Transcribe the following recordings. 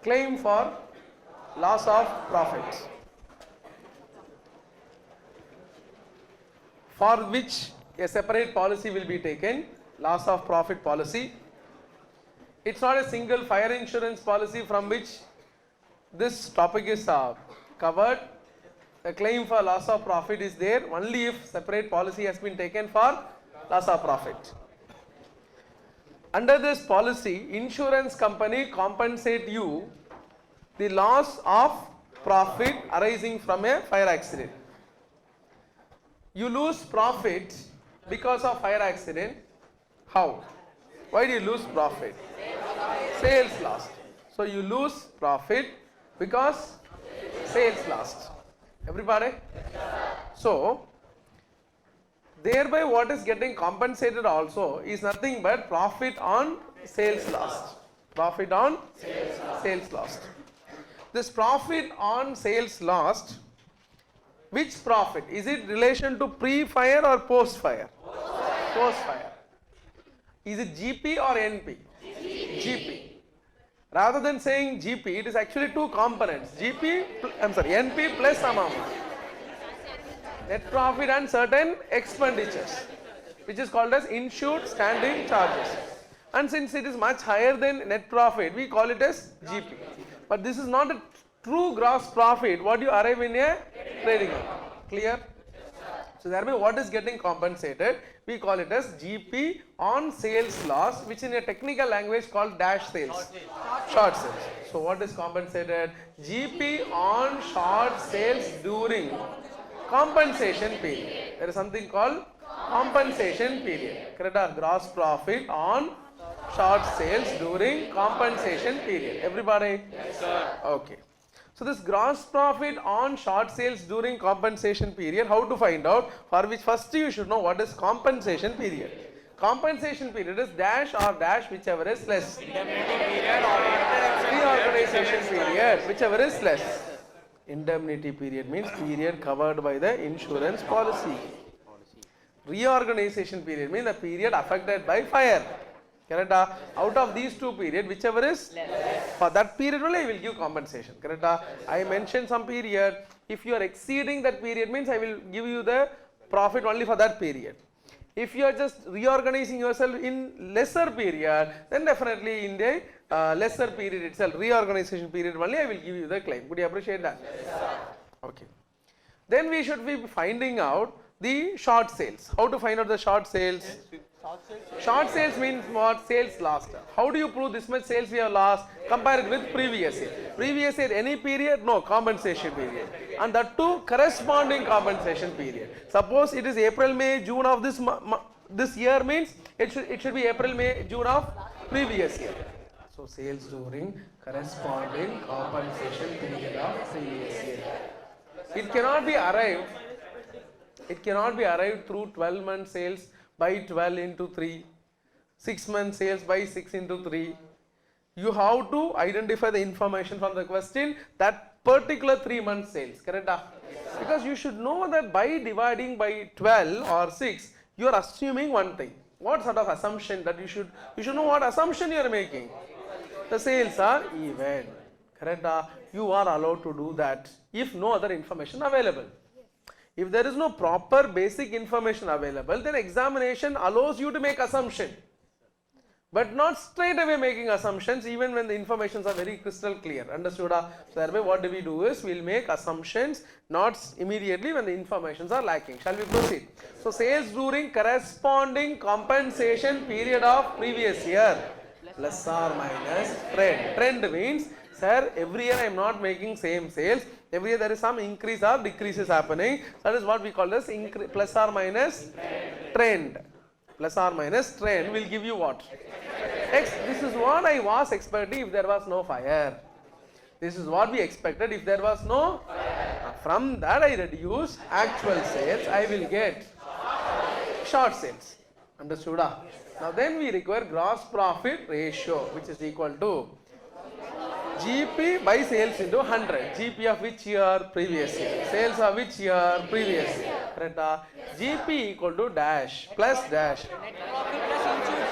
claim for loss of profit, for which a separate policy will be taken, loss of profit policy. It's not a single fire insurance policy from which this topic is covered. A claim for loss of profit is there only if separate policy has been taken for loss of profit. Under this policy, insurance company compensate you the loss of profit arising from a fire accident. You lose profit because of fire accident. How? Why do you lose profit? Sales lost. So you lose profit because sales lost. Everybody? So thereby what is getting compensated also is nothing but profit on sales lost. Profit on sales lost. This profit on sales lost, which profit? Is it relation to pre-fire or post-fire? Post-fire. Is it GP or NP? GP. Rather than saying GP, it is actually two components. NP plus some amount. Net profit and certain expenditures, which is called as insured standing charges. And since it is much higher than net profit, we call it as GP. But this is not a true gross profit what you arrive in a trading account. Clear? So thereby what is getting compensated, we call it as GP on sales loss, which in a technical language called dash sales, short sales. So what is compensated? GP on short sales during compensation period. There is something called compensation period. Correct? Gross profit on short sales during compensation period. Everybody? Yes, sir. Okay. So this gross profit on short sales during compensation period, how to find out? For which first you should know what is compensation period. Compensation period is dash or dash, whichever is less. Indemnity period or Reorganization period, whichever is less. Indemnity period means period covered by the insurance policy. Reorganization period means the period affected by fire. Correct? Out of these two periods, whichever is less, for that period only I will give compensation. Correct? I mentioned some period. If you are exceeding that period means I will give you the profit only for that period. If you are just reorganizing yourself in lesser period, then definitely in the lesser period itself, reorganization period only I will give you the claim. Could you appreciate that? Yes, sir. Okay. Then we should be finding out the short sales. How to find out the short sales? Short sales means what? Sales lost. How do you prove this much sales we have lost? Compare it with previous year. Previous year any period? No, compensation period. And that too corresponding compensation period. Suppose it is April, May, June of this year means it should be April, May, June of previous year. So sales during corresponding compensation period of previous year. It cannot be arrived. It cannot be arrived through 12 month sales by 12 into 3, 6 month sales by 6 into 3. You have to identify the information from the question that particular 3 month sales. Correct? Because you should know that by dividing by 12 or 6, you are assuming one thing. What sort of assumption that you should know what assumption you are making. The sales are even. Correct? You are allowed to do that if no other information available. If there is no proper basic information available, then examination allows you to make assumption. But not straight away making assumptions even when the informations are very crystal clear. Understood? So thereby what do we do is we will make assumptions not immediately when the informations are lacking. Shall we proceed? So sales during corresponding compensation period of previous year plus or minus trend. Trend means, sir, every year I am not making same sales. Every year there is some increase or decreases happening. That is what we call as plus or minus trend. Plus or minus trend will give you what? X. This is what I was expecting if there was no fire. This is what we expected if there was no fire. From that I reduce actual sales. I will get short sales. Understood? Now then we require gross profit ratio, which is equal to GP by sales into 100. GP of which year? Previous year. Sales of which year? Previous year. Correct? GP equal to dash plus dash.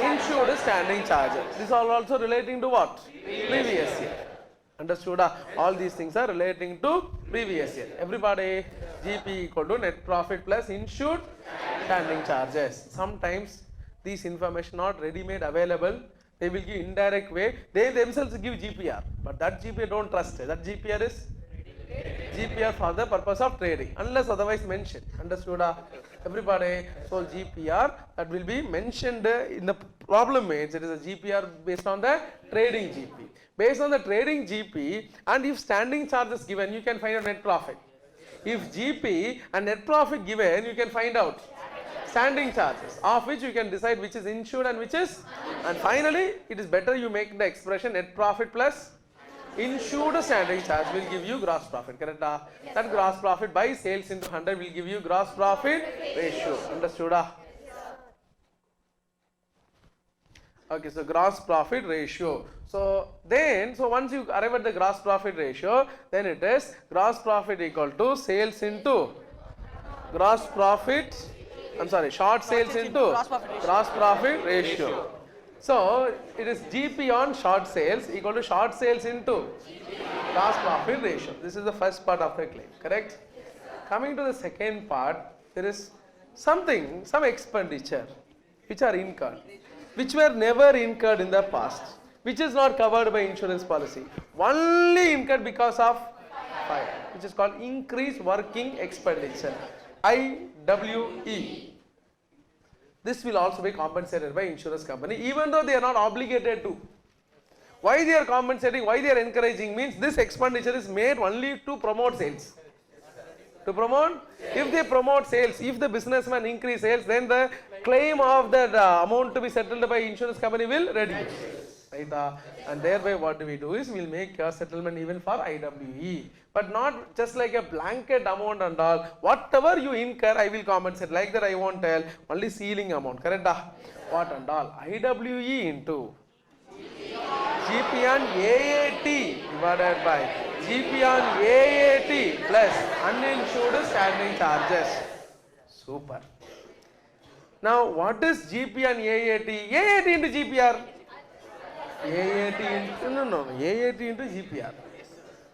Insured standing charges. This are also relating to what? Previous year. Understood? All these things are relating to previous year. Everybody, GP equal to net profit plus insured standing charges. Sometimes these information not ready-made available. They will give indirect way. They themselves give GPR, but that GPR don't trust. That GPR is GPR for the purpose of trading, unless otherwise mentioned. Understood? Everybody, so GPR that will be mentioned in the problem means it is a GPR based on the trading GP. Based on the trading GP, and if standing charges given, you can find out net profit. If GP and net profit given, you can find out standing charges, of which you can decide which is insured and which is, and finally it is better you make the expression net profit plus insured standing charge will give you gross profit, correct? That gross profit by sales into 100 will give you gross profit ratio. Understood? Okay, so gross profit ratio. So once you arrive at the gross profit ratio, then it is gross profit equal to sales into gross profit, short sales into gross profit ratio. So it is GP on short sales equal to short sales into gross profit ratio. This is the first part of the claim, correct? Coming to the second part, there is some expenditure which are incurred, which were never incurred in the past, which is not covered by insurance policy, only incurred because of fire, which is called increased working expenditure, IWE. This will also be compensated by insurance company, even though they are not obligated to. Why they are compensating, why they are encouraging means this expenditure is made only to promote sales. To promote, if they promote sales, if the businessman increase sales, then the claim of that amount to be settled by insurance company will reduce. Right? And thereby what we do is we will make a settlement even for IWE, but not just like a blanket amount and all. Whatever you incur, I will compensate. Like that I won't tell, only ceiling amount, correct? What and all? IWE into GP on AAT divided by GP on AAT plus uninsured standing charges. Super. Now what is GP on AAT? AAT into GPR. AAT into, AAT into GPR.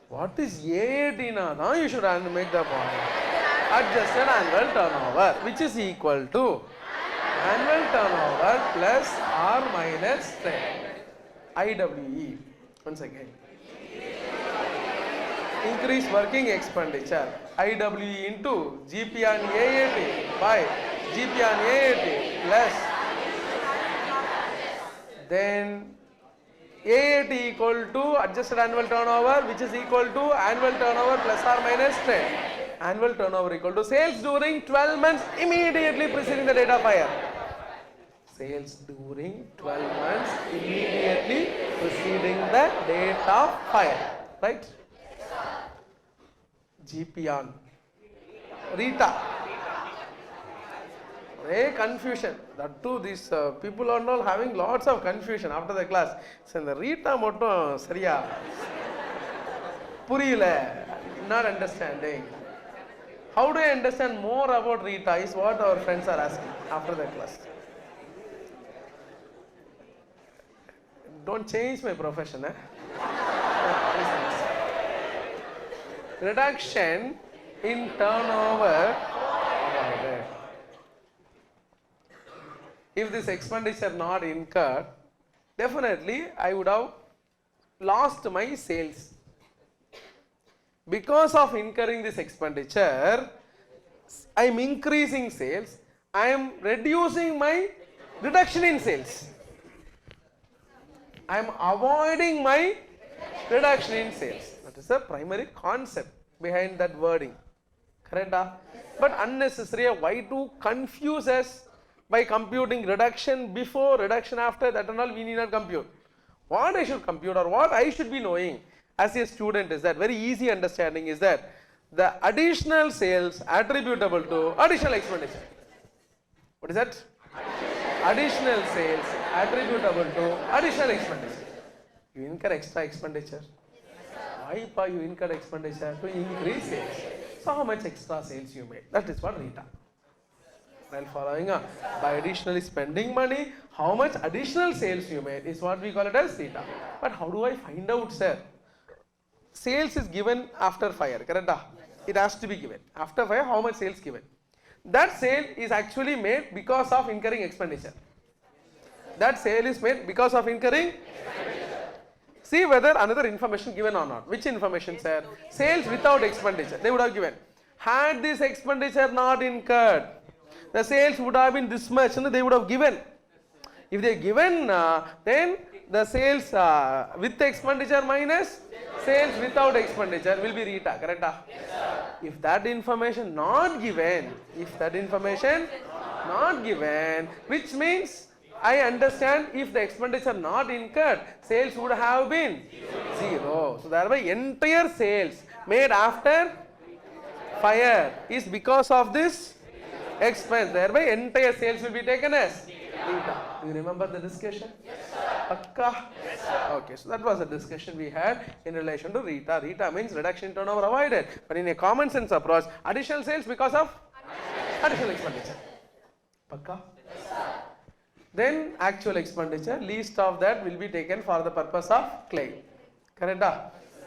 What is AAT now? You should make the point. Adjusted annual turnover, which is equal to annual turnover plus R minus 10. IWE. Once again. Increased working expenditure. IWE into GP on AAT by GP on AAT plus then AAT equal to adjusted annual turnover, which is equal to annual turnover plus or minus 10. Annual turnover equal to sales during 12 months immediately preceding the date of hire. Sales during 12 months immediately preceding the date of hire. Right? GP on Rita. Confusion. That too, these people are all having lots of confusion after the class. So the Rita motto Sariya Puriyala, not understanding. How do I understand more about Rita is what our friends are asking after the class. Don't change my profession. Reduction in turnover. If this expenditure not incurred, definitely I would have lost my sales. Because of incurring this expenditure, I am increasing sales, I am reducing my reduction in sales. I am avoiding my reduction in sales. That is the primary concept behind that wording. Correct? But unnecessary, why to confuse us by computing reduction before, reduction after, that and all we need not compute. What I should compute or what I should be knowing as a student is that very easy understanding is that the additional sales attributable to additional expenditure. What is that? Additional sales attributable to additional expenditure. You incur extra expenditure. Why you incur expenditure? To increase sales. So how much extra sales you made? That is what Rita. While following up, by additionally spending money, how much additional sales you made is what we call it as theta. But how do I find out, sir? sales is given after fire, correct? It has to be given. After fire, how much sales given? That sale is actually made because of incurring expenditure. That sale is made because of incurring. See whether another information given or not. Which information, sir? Sales without expenditure. They would have given. Had this expenditure not incurred, the sales would have been this much, and they would have given. If they given, then the sales with expenditure minus sales without expenditure will be RETA, correct? If that information not given, which means I understand if the expenditure not incurred, sales would have been zero. So thereby entire sales made after fire is because of this expense. Thereby entire sales will be taken as RETA. Do you remember the discussion? Pakka? Okay, so that was a discussion we had in relation to RETA. RETA means reduction in turnover avoided. But in a common sense approach, additional sales because of additional expenditure. Pakka? Then actual expenditure, least of that will be taken for the purpose of claim. Correct?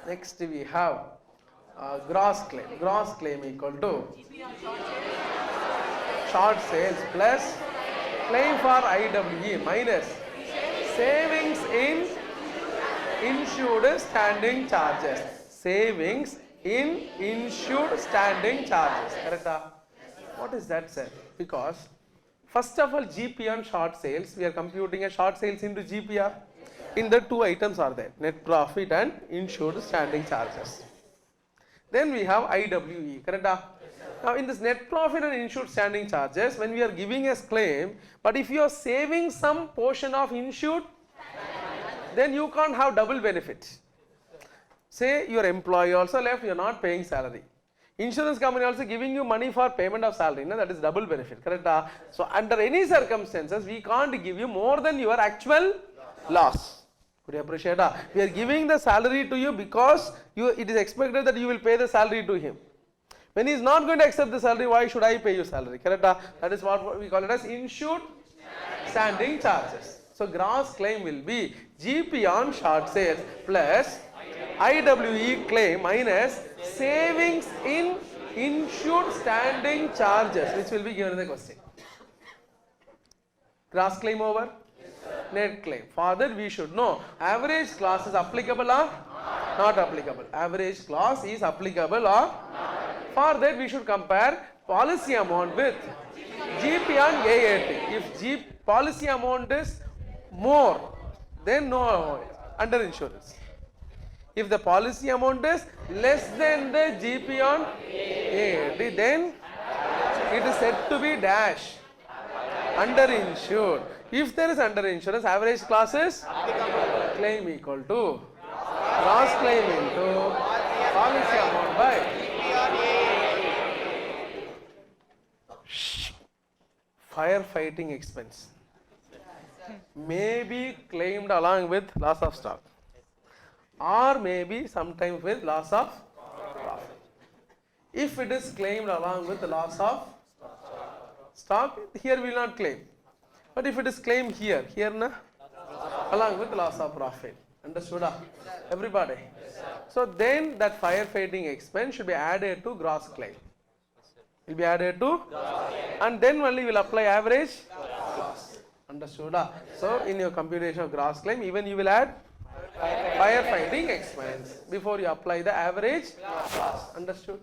Next we have gross claim. Gross claim equal to short sales plus claim for IWE minus savings in insured standing charges. Savings in insured standing charges. Correct? What is that, sir? Because first of all, GP on short sales, we are computing a short sales into GPR. In the two items are there, net profit and insured standing charges. Then we have IWE, correct? Now in this net profit and insured standing charges, when we are giving a claim, but if you are saving some portion of insured, then you can't have double benefit. Say your employee also left, you are not paying salary. Insurance company also giving you money for payment of salary, no? That is double benefit, correct? So under any circumstances, we can't give you more than your actual loss. Could you appreciate that? We are giving the salary to you because it is expected that you will pay the salary to him. When he is not going to accept the salary, why should I pay you salary? Correct? That is what we call it as insured standing charges. So gross claim will be GP on short sales plus IWE claim minus savings in insured standing charges, which will be given in the question. Gross claim over? Net claim. For that we should know average clause is applicable or not applicable. Average clause is applicable or for that we should compare policy amount with GP on AAT. If policy amount is more, then no under insurance. If the policy amount is less than the GP on AAT, then it is said to be dash underinsured. If there is underinsurance, average clause is claim equal to gross claim into policy amount by firefighting expense may be claimed along with loss of stock or maybe sometimes with loss of profit. If it is claimed along with the loss of stock, here we will not claim. But if it is claimed here na, along with loss of profit. Understood? Everybody? So then that firefighting expense should be added to gross claim. Will be added to, and then only will apply average loss. Understood? So in your computation of gross claim, even you will add firefighting expense before you apply the average loss. Understood?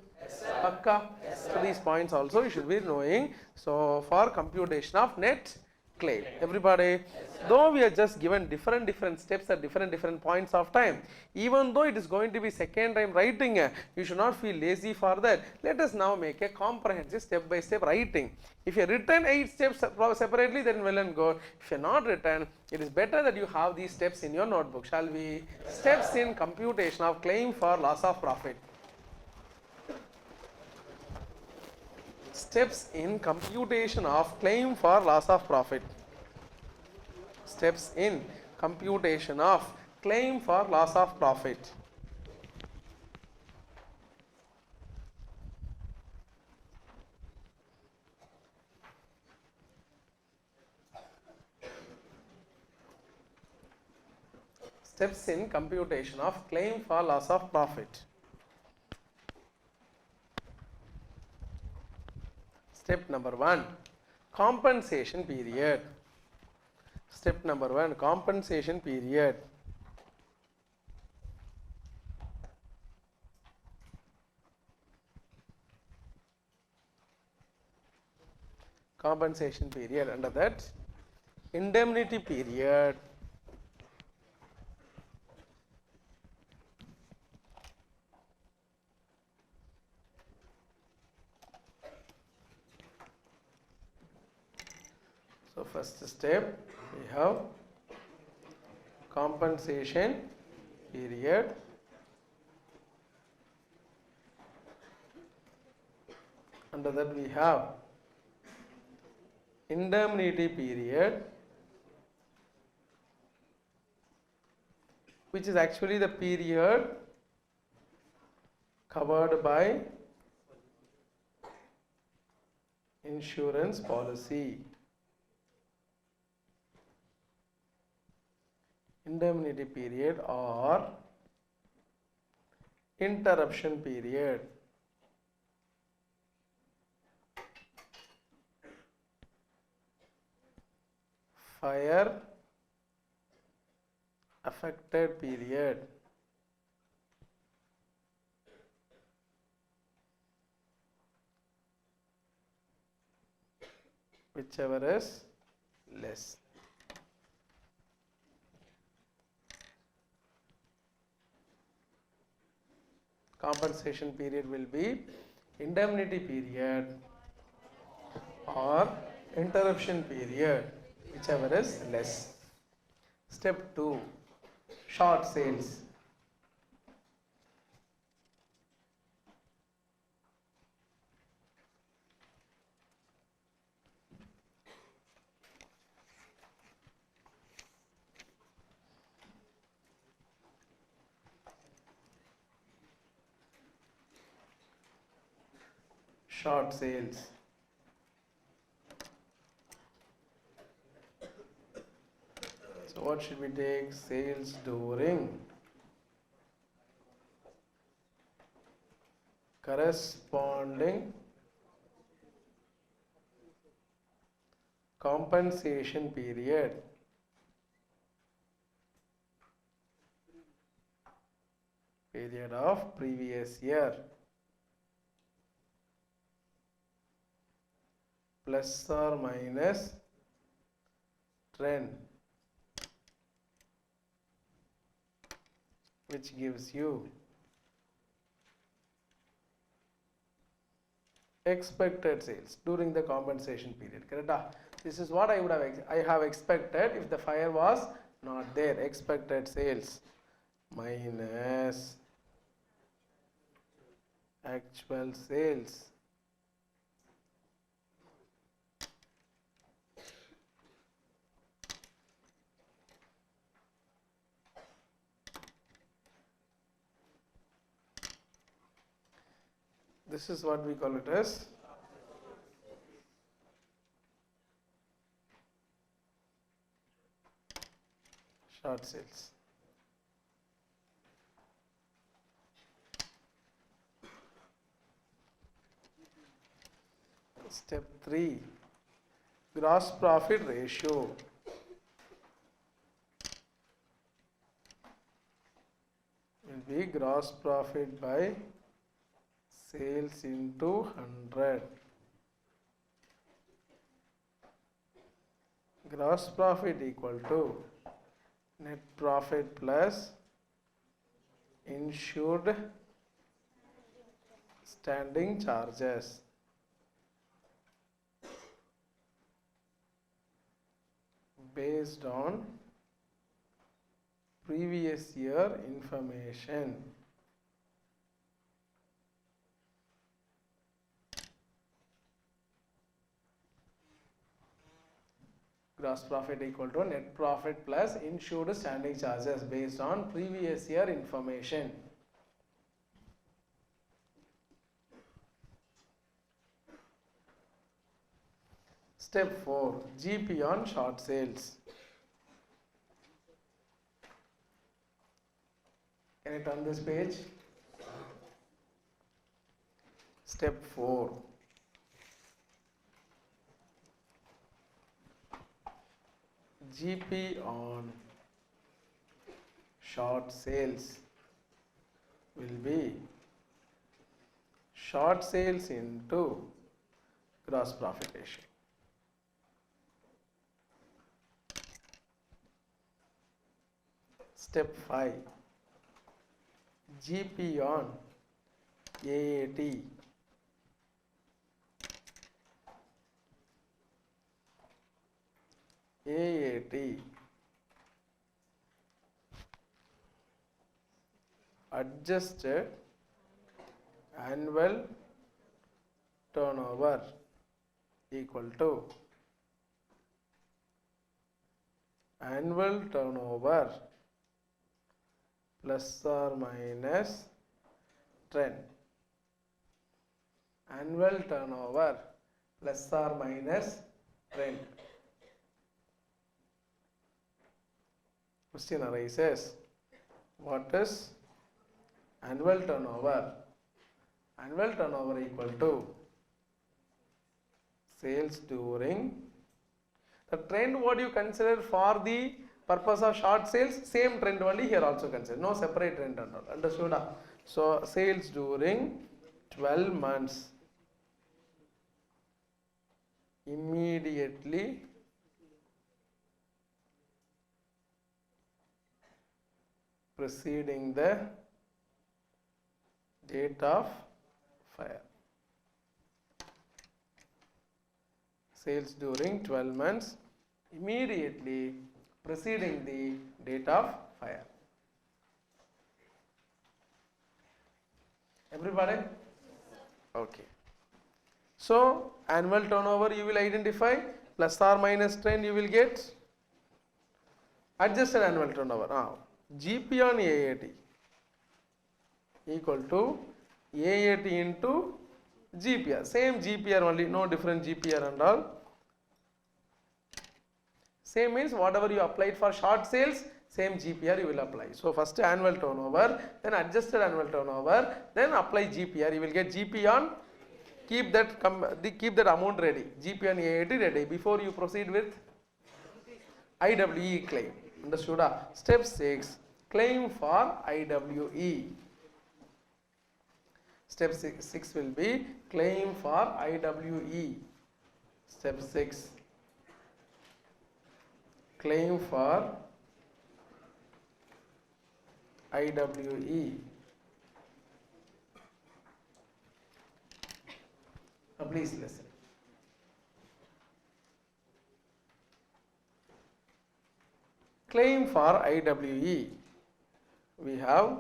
Pakka? So these points also you should be knowing. So for computation of net claim, everybody, though we are just given different steps at different points of time, even though it is going to be second time writing, you should not feel lazy for that. Let us now make a comprehensive step by step writing. If you written 8 steps separately, then well and good. If you are not written, it is better that you have these steps in your notebook. Shall we? Steps in computation of claim for loss of profit. Steps in computation of claim for loss of profit. Steps in computation of claim for loss of profit. steps in computation of claim for loss of profit. Step number 1, compensation period. Step number 1, compensation period. Compensation period, under that indemnity period. So first step we have compensation period, under that we have indemnity period, which is actually the period covered by insurance policy. Indemnity period or interruption period. Fire affected period. Whichever is less. Compensation period will be indemnity period or interruption period, whichever is less. Step 2, short sales. Short sales. So what should we take? Sales during corresponding compensation period. Period of previous year. Plus or minus trend, which gives you expected sales during the compensation period. Correct? This is what I have expected if the fire was not there. Expected sales minus actual sales. This is what we call it as short sales. Step 3, gross profit ratio. Will be gross profit by sales into 100. Gross profit equal to net profit plus insured standing charges. Based on previous year information. Gross profit equal to net profit plus insured standing charges based on previous year information. Step 4, GP on short sales. Can you turn this page? Step 4. GP on short sales will be short sales into gross profit ratio. Step 5. GP on AAT adjusted annual turnover equal to annual turnover plus or minus trend. Annual turnover plus or minus trend. Question arises, what is annual turnover? Annual turnover equal to sales during the trend. What you consider for the purpose of short sales, same trend only here also consider, no separate trend and all. Understood? So sales during 12 months immediately preceding the date of fire. Sales during 12 months immediately preceding the date of fire. Everybody? Okay. So annual turnover you will identify, plus or minus trend you will get adjusted annual turnover. Now GP on AAT equal to AAT into GPR. Same GPR only, no different GPR and all. Same means whatever you applied for short sales, same GPR you will apply. So first annual turnover, then adjusted annual turnover, then apply GPR. You will get GP on, keep that amount ready. GP on AAT ready before you proceed with IWE claim. Understood? Step 6, claim for IWE. Step 6 will be claim for IWE. Step 6, claim for IWE. Now please listen. Claim for IWE. We have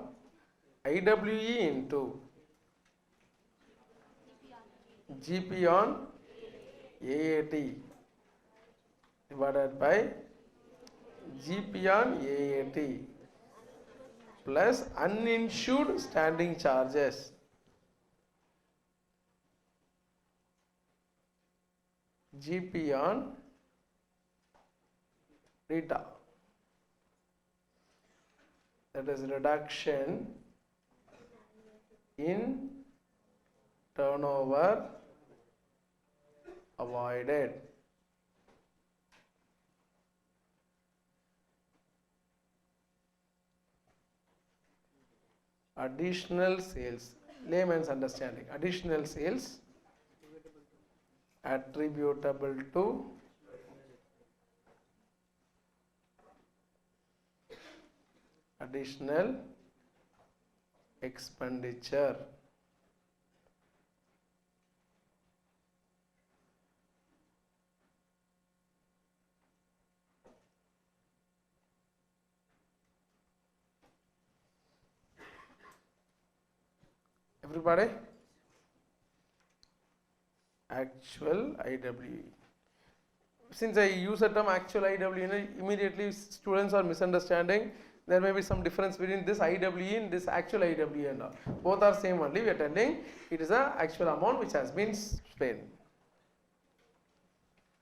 IWE into GP on AAT divided by GP on AAT plus uninsured standing charges. GP on RETA, that is reduction in turnover avoided. Additional sales, layman's understanding, additional sales attributable to additional expenditure. Everybody? Actual IWE. Since I use the term actual IWE, immediately students are misunderstanding. There may be some difference between this IWE and this actual IWE and all. Both are same only. We are telling it is a actual amount which has been spent.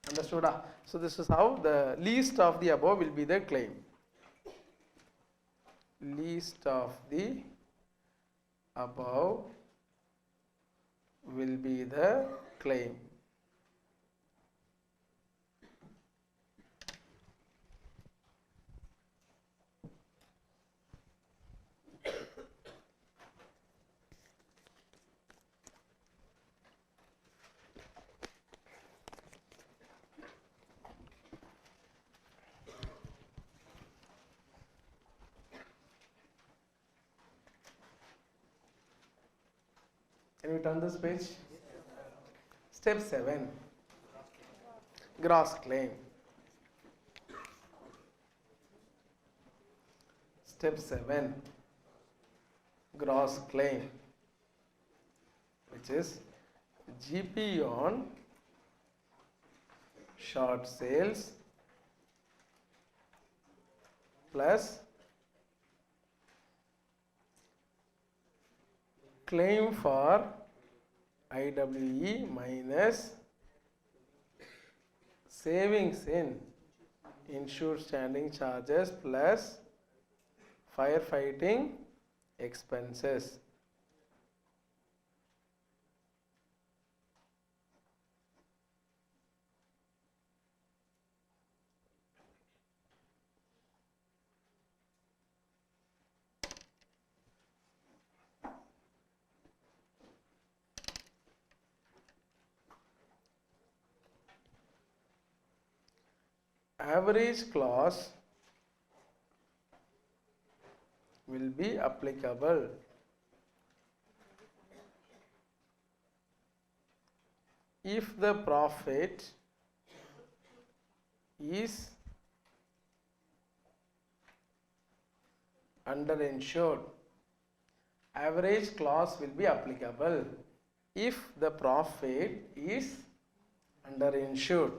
Understood? So this is how the least of the above will be the claim. least of the above will be the claim. Can we turn this page? Step 7, gross claim. Step 7, gross claim, which is GP on short sales plus claim for IWE minus savings in insured standing charges plus firefighting expenses. Average clause will be applicable if the profit is underinsured. Average clause will be applicable if the profit is underinsured.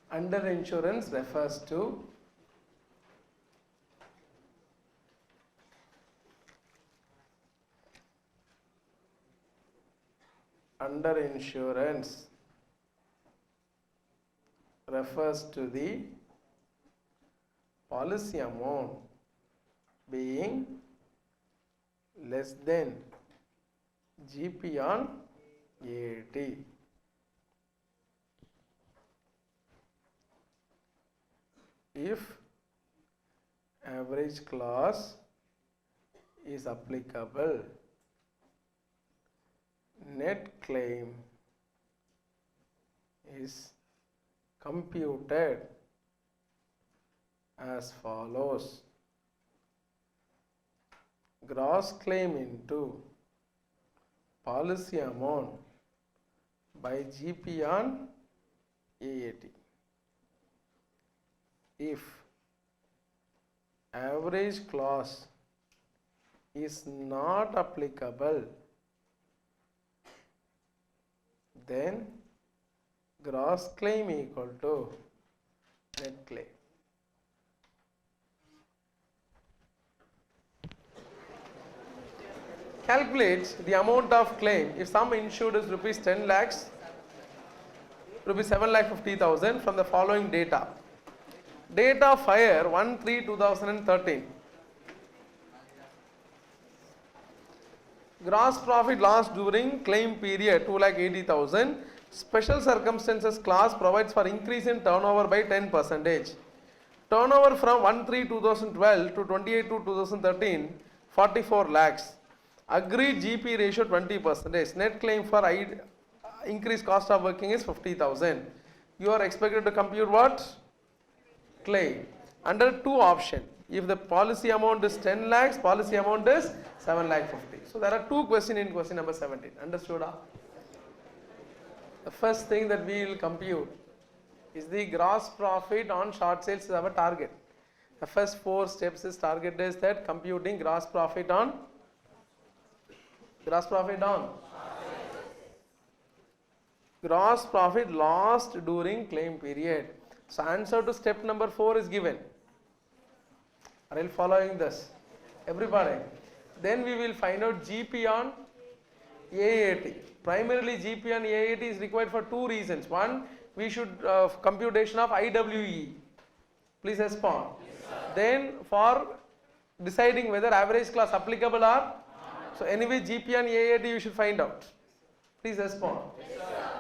Underinsurance refers to the policy amount being less than GP on AAT. If average clause is applicable, net claim is computed as follows: gross claim into policy amount by GP on AAT. If average clause is not applicable, then gross claim equal to net claim. Calculate the amount of claim if sum insured is rupees 10 lakhs, rupees 7,50,000 from the following data. Date of fire 1/3/2013. Gross profit loss during claim period 2,80,000. Special circumstances clause provides for increase in turnover by 10%. Turnover from 1/3/2012 to 28/2/2013 44 lakhs. Agreed GP ratio 20%. Net claim for increased cost of working is 50,000. You are expected to compute what? Claim under two options. If the policy amount is 10 lakhs, policy amount is 7,50,000. So there are two questions in question number 17. Understood? The first thing that we will compute is the gross profit on short sales is our target. The first 4 steps is target is that computing gross profit lost during claim period. So answer to step number 4 is given. Are you following this? Everybody. Then we will find out GP on AAT. Primarily GP and AAT is required for two reasons. One, we should computation of IWE. Please respond. Then for deciding whether average class applicable or, so anyway GP and AAT you should find out. Please respond.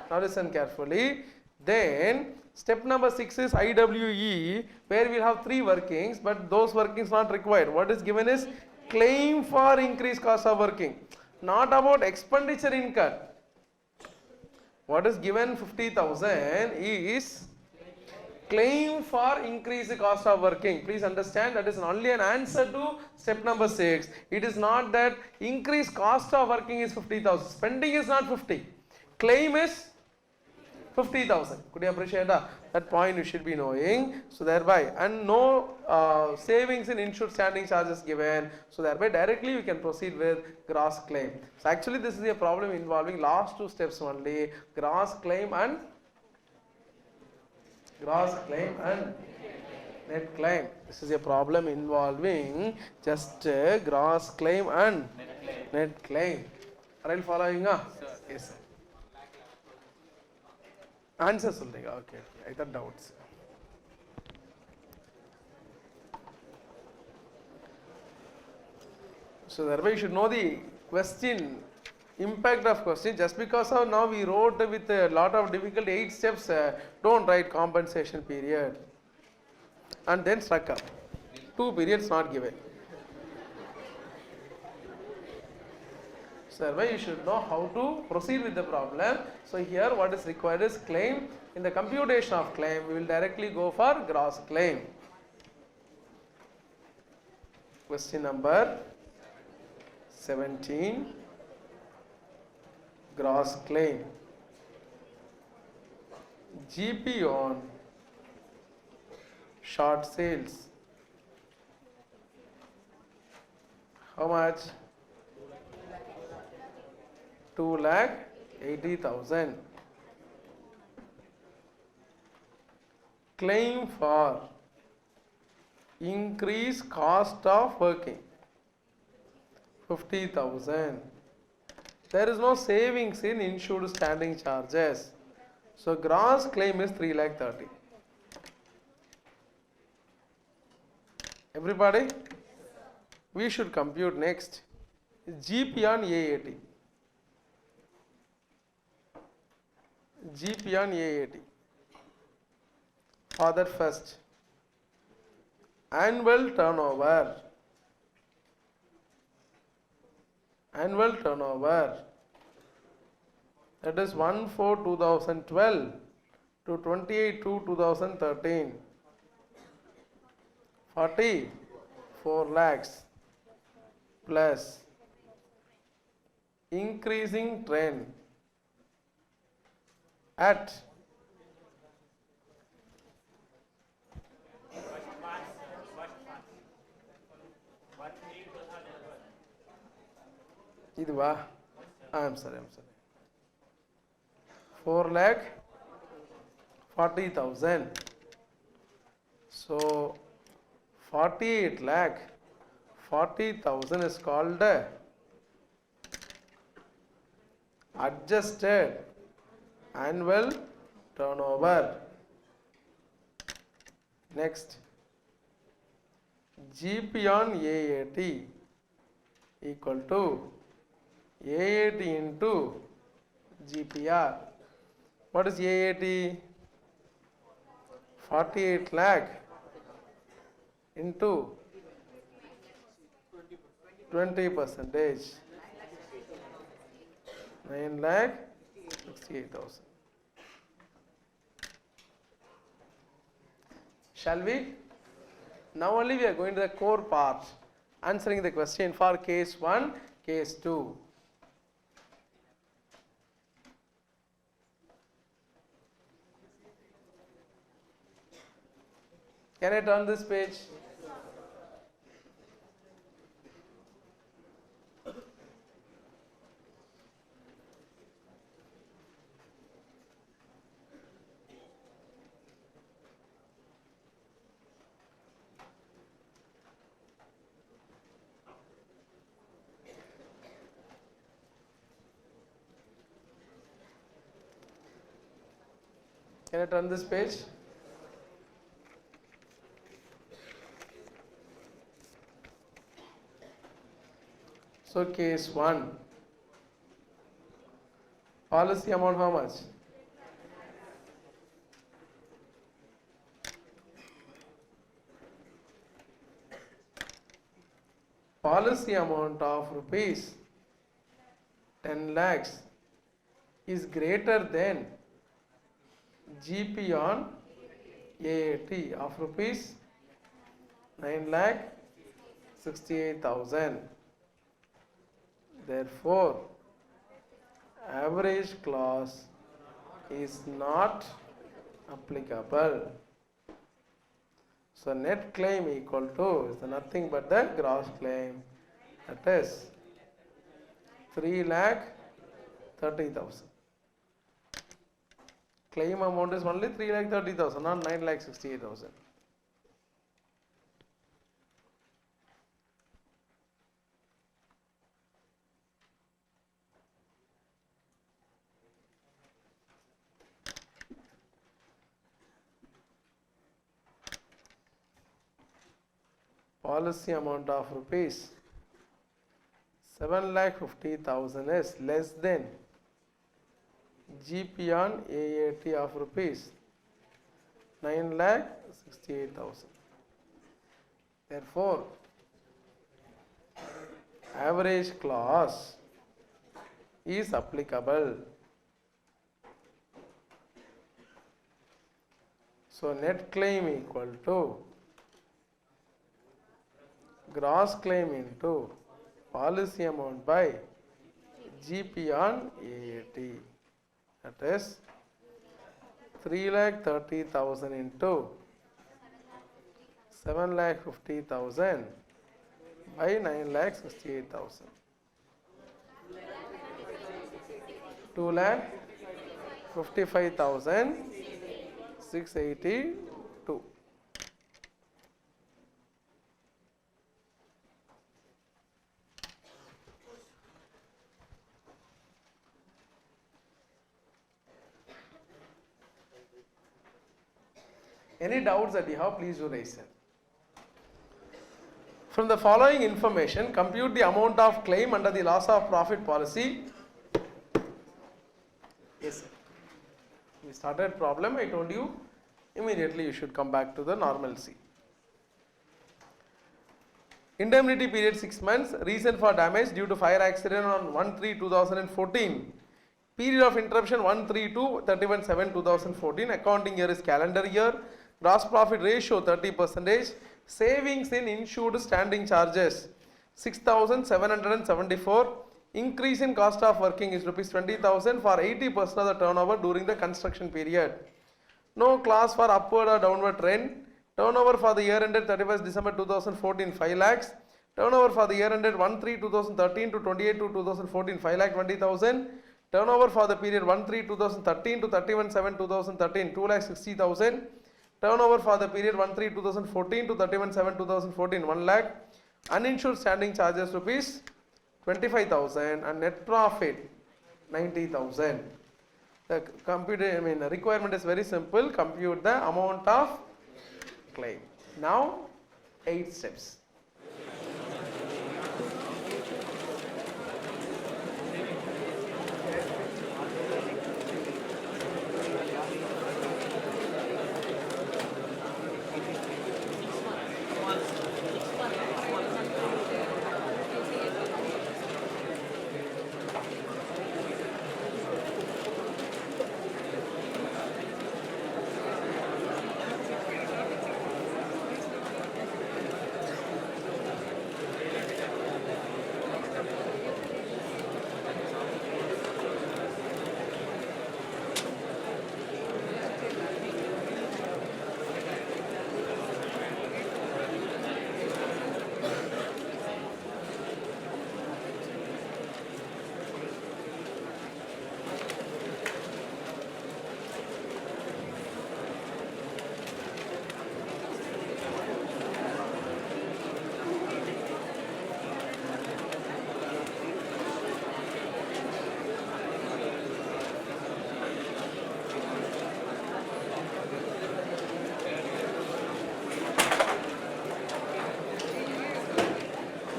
Now listen carefully. Then step number 6 is IWE, where we have three workings, but those workings not required. What is given is claim for increased cost of working, not about expenditure incurred. What is given 50,000 is claim for increased cost of working. Please understand that is only an answer to step number 6. It is not that increased cost of working is 50,000. Spending is not 50. Claim is 50,000. Could you appreciate that? That point you should be knowing. So thereby, and no savings in insured standing charges given. So thereby directly we can proceed with gross claim. So actually this is a problem involving last two steps only, gross claim and net claim. This is a problem involving just gross claim and net claim. Are you following? Yes. Answer சொல்றீங்க. Okay. I thought doubts. So thereby you should know the question, impact of question. Just because of now we wrote with a lot of difficulty 8 steps, don't write compensation period and then struck up. 2 periods not given. So thereby you should know how to proceed with the problem. So here what is required is claim. In the computation of claim we will directly go for gross claim. Question number 17, gross claim. GP on short sales. How much? 2,80,000. Claim for increased cost of working, 50,000. There is no savings in insured standing charges. So gross claim is 3,30,000. Everybody? We should compute next GP on AAT. GP on AAT. For that first, annual turnover. Annual turnover, that is 1/4/2012 to 28/2/2013, 44 lakhs plus increasing trend at Idva, I'm sorry. 4,40,000. So 48,40,000 is called adjusted annual turnover. Next, GP on AAT equal to AAT into GPR. What is AAT? 48 lakh into 20%. 9,68,000. Shall we? Now only we are going to the core part, answering the question for case 1, case 2. Can I turn this page? Can I turn this page? So case 1. Policy amount how much? Policy amount of rupees 10 lakhs is greater than GP on AAT of rupees 9 lakh 68,000. Therefore, average clause is not applicable. So net claim equal to is nothing but the gross claim, that is 3,30,000. Claim amount is only 3,30,000, not 9,68,000. Policy amount of rupees 7,50,000 is less than GP on AAT of rupees 9,68,000. Therefore, average clause is applicable. So net claim equal to gross claim into policy amount by GP on AAT. That is 3,30,000 into 7,50,000 by 9,68,000. 2,55,682. Any doubts that you have, please do raise them. From the following information, compute the amount of claim under the loss of profit policy. Yes, sir. We started problem, I told you immediately you should come back to the normalcy. Indemnity period 6 months. Reason for damage due to fire accident on 1/3/2014. Period of interruption 1/3 to 31/7/2014. Accounting year is calendar year. Gross profit ratio 30%. Savings in insured standing charges 6,774. Increase in cost of working is rupees 20,000 for 80% of the turnover during the construction period. No clause for upward or downward trend. Turnover for the year ended 31st December 2014 5 lakhs. Turnover for the year ended 1/3/2013 to 28/2/2014 5,20,000. Turnover for the period 1/3/2013 to 31/7/2013 2,60,000. Turnover for the period 1/3/2014 to 31/7/2014 1 lakh. Uninsured standing charges rupees 25,000 and net profit 90,000. The requirement is very simple. Compute the amount of claim. Now 8 steps.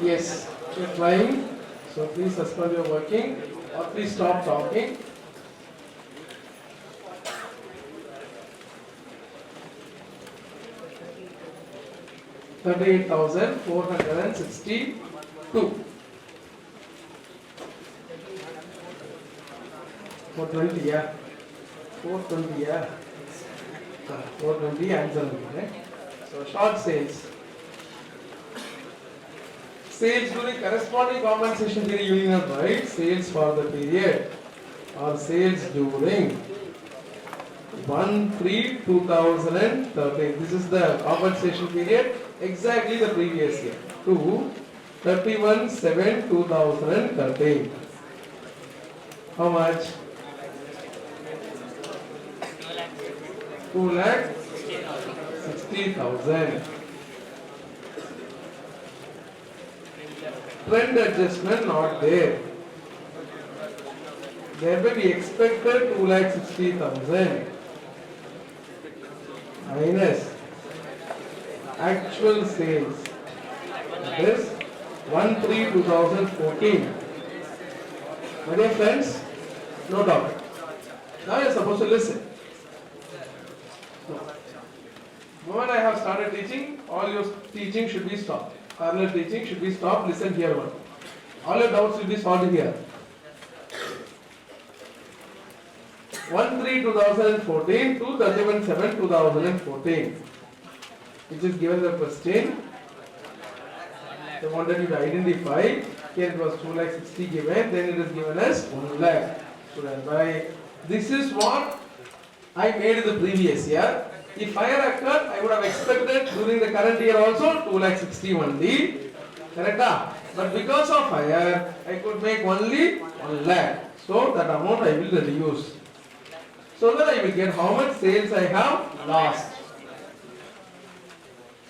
Yes, you're trying. So please suspend your working or please stop talking. 38,462. 420, yeah. 420, yeah. 420 answer, right? So short sales. Sales during corresponding compensation period union, right? Sales for the period or sales during 1/3/2013. This is the compensation period exactly the previous year. To 31/7/2013. How much? 2,60,000. Trend adjustment not there. There may be expected 2,60,000 minus actual sales. This 1/3/2014. My dear friends, no doubt. Now you are supposed to listen. The moment I have started teaching, all your teaching should be stopped. Parallel teaching should be stopped. Listen here one. All your doubts will be solved here. 1/3/2014 to 31/7/2014, which is given the question. They wanted you to identify. Here it was 2,60,000 given, then it is given as 1,00,000. So thereby, this is what I made in the previous year. If fire occurred, I would have expected during the current year also 2,60,000 only. Correct? But because of fire, I could make only 1,00,000. So that amount I will reduce. So that I will get how much sales I have lost.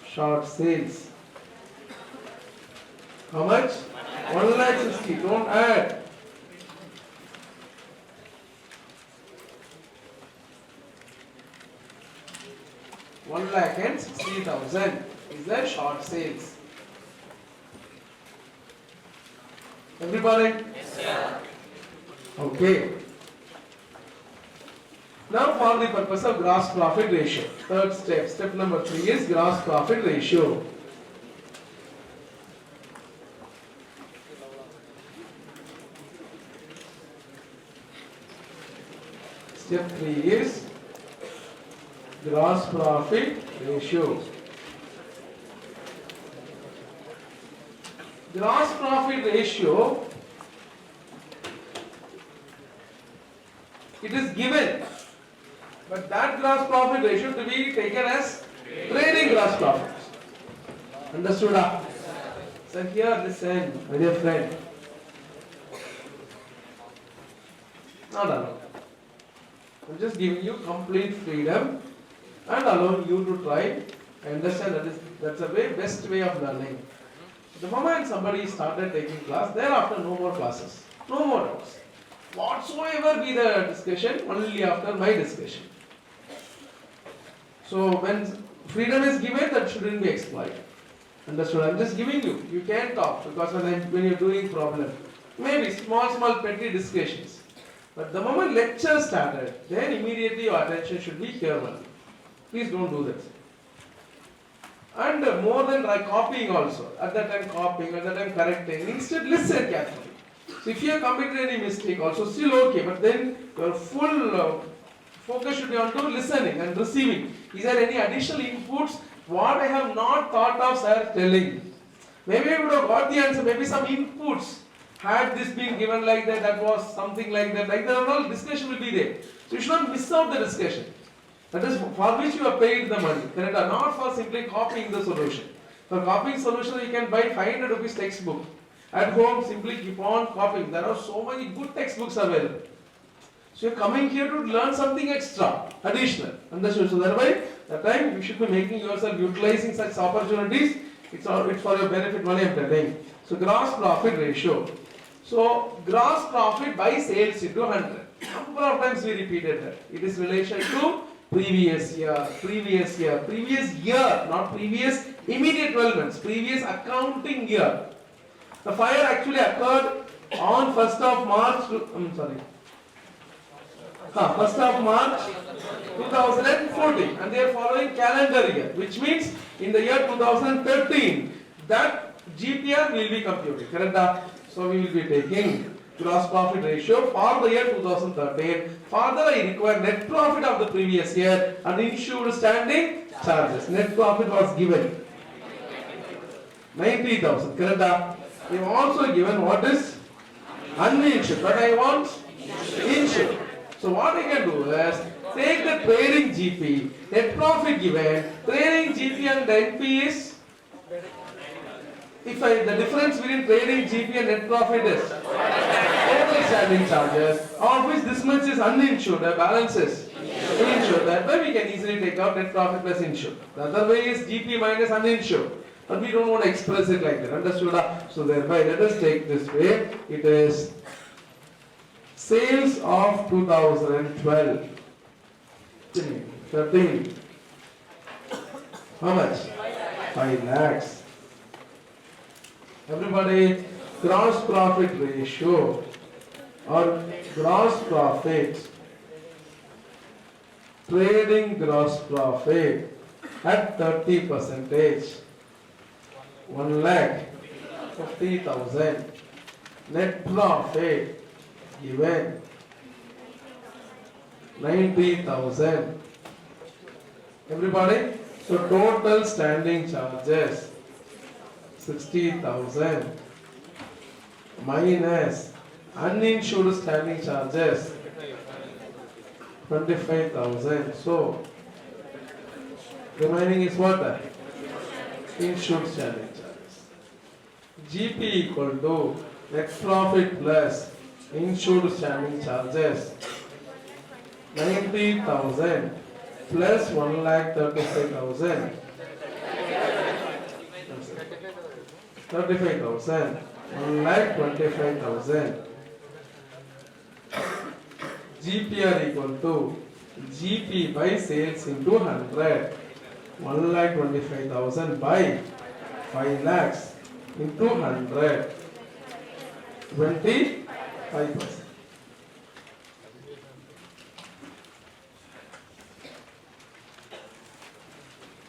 Short sales. How much? 1,60,000. Don't add. $1,60,000 is the short sales. Everybody? Yes, sir. Okay. Now for the purpose of gross profit ratio. Third step. Step number 3 is gross profit ratio. Step 3 is gross profit ratio. Gross profit ratio, it is given, but that gross profit ratio to be taken as trading gross profit. Understood? So here listen, my dear friend. Not allowed. I'm just giving you complete freedom and allowing you to try. I understand that's a very best way of learning. The moment somebody started taking class, thereafter no more classes, no more doubts. Whatsoever be the discussion, only after my discussion. So when freedom is given, that shouldn't be exploited. Understood? I'm just giving you. You can talk because when you're doing problem, maybe small petty discussions. But the moment lecture started, then immediately your attention should be here only. Please don't do that. And more than copying also. At that time copying, at that time correcting. Instead listen carefully. So if you have committed any mistake also, still okay. But then your full focus should be on to listening and receiving. Is there any additional inputs? What I have not thought of, sir, telling. Maybe I would have got the answer. Maybe some inputs. Had this been given like that, that was something like that, and all discussion will be there. So you should not miss out the discussion. That is for which you have paid the money. Correct? Not for simply copying the solution. For copying solution, you can buy 500 rupees textbook. At home, simply keep on copying. There are so many good textbooks available. So you're coming here to learn something extra, additional. Understood? So thereby, that time you should be making yourself utilizing such opportunities. It's for your benefit. Only I'm telling. So gross profit ratio. So gross profit by sales into 100. Number of times we repeated that. It is relation to previous year, not previous immediate 12 months, previous accounting year. The fire actually occurred on 1st of March, 1st of March 2014 and they are following calendar year, which means in the year 2013 that GPR will be computed, correct? So we will be taking gross profit ratio for the year 2013. Further I require net profit of the previous year and insured standing charges. Net profit was given 90,000, correct? We have also given what is uninsured, but I want insured. So what I can do is take the trading GP, net profit given, trading GP and NP is, if the difference between trading GP and net profit is total standing charges, of which this much is uninsured, the balance is insured. That way we can easily take out net profit plus insured. The other way is GP minus uninsured. But we don't want to express it like that. Understood? So thereby let us take this way. It is sales of 2012. 13. How much? 5 lakhs. Everybody, gross profit ratio or gross profit, trading gross profit at 30%, 1,50,000. Net profit given 90,000. Everybody, so total standing charges 60,000 minus uninsured standing charges 25,000. So remaining is what? Insured standing charges. GP equal to net profit plus insured standing charges 90,000 plus 1,35,000. 35,000, 1,25,000. GPR equal to GP by sales into 100. 1,25,000 by 5 lakhs into 100. 25%.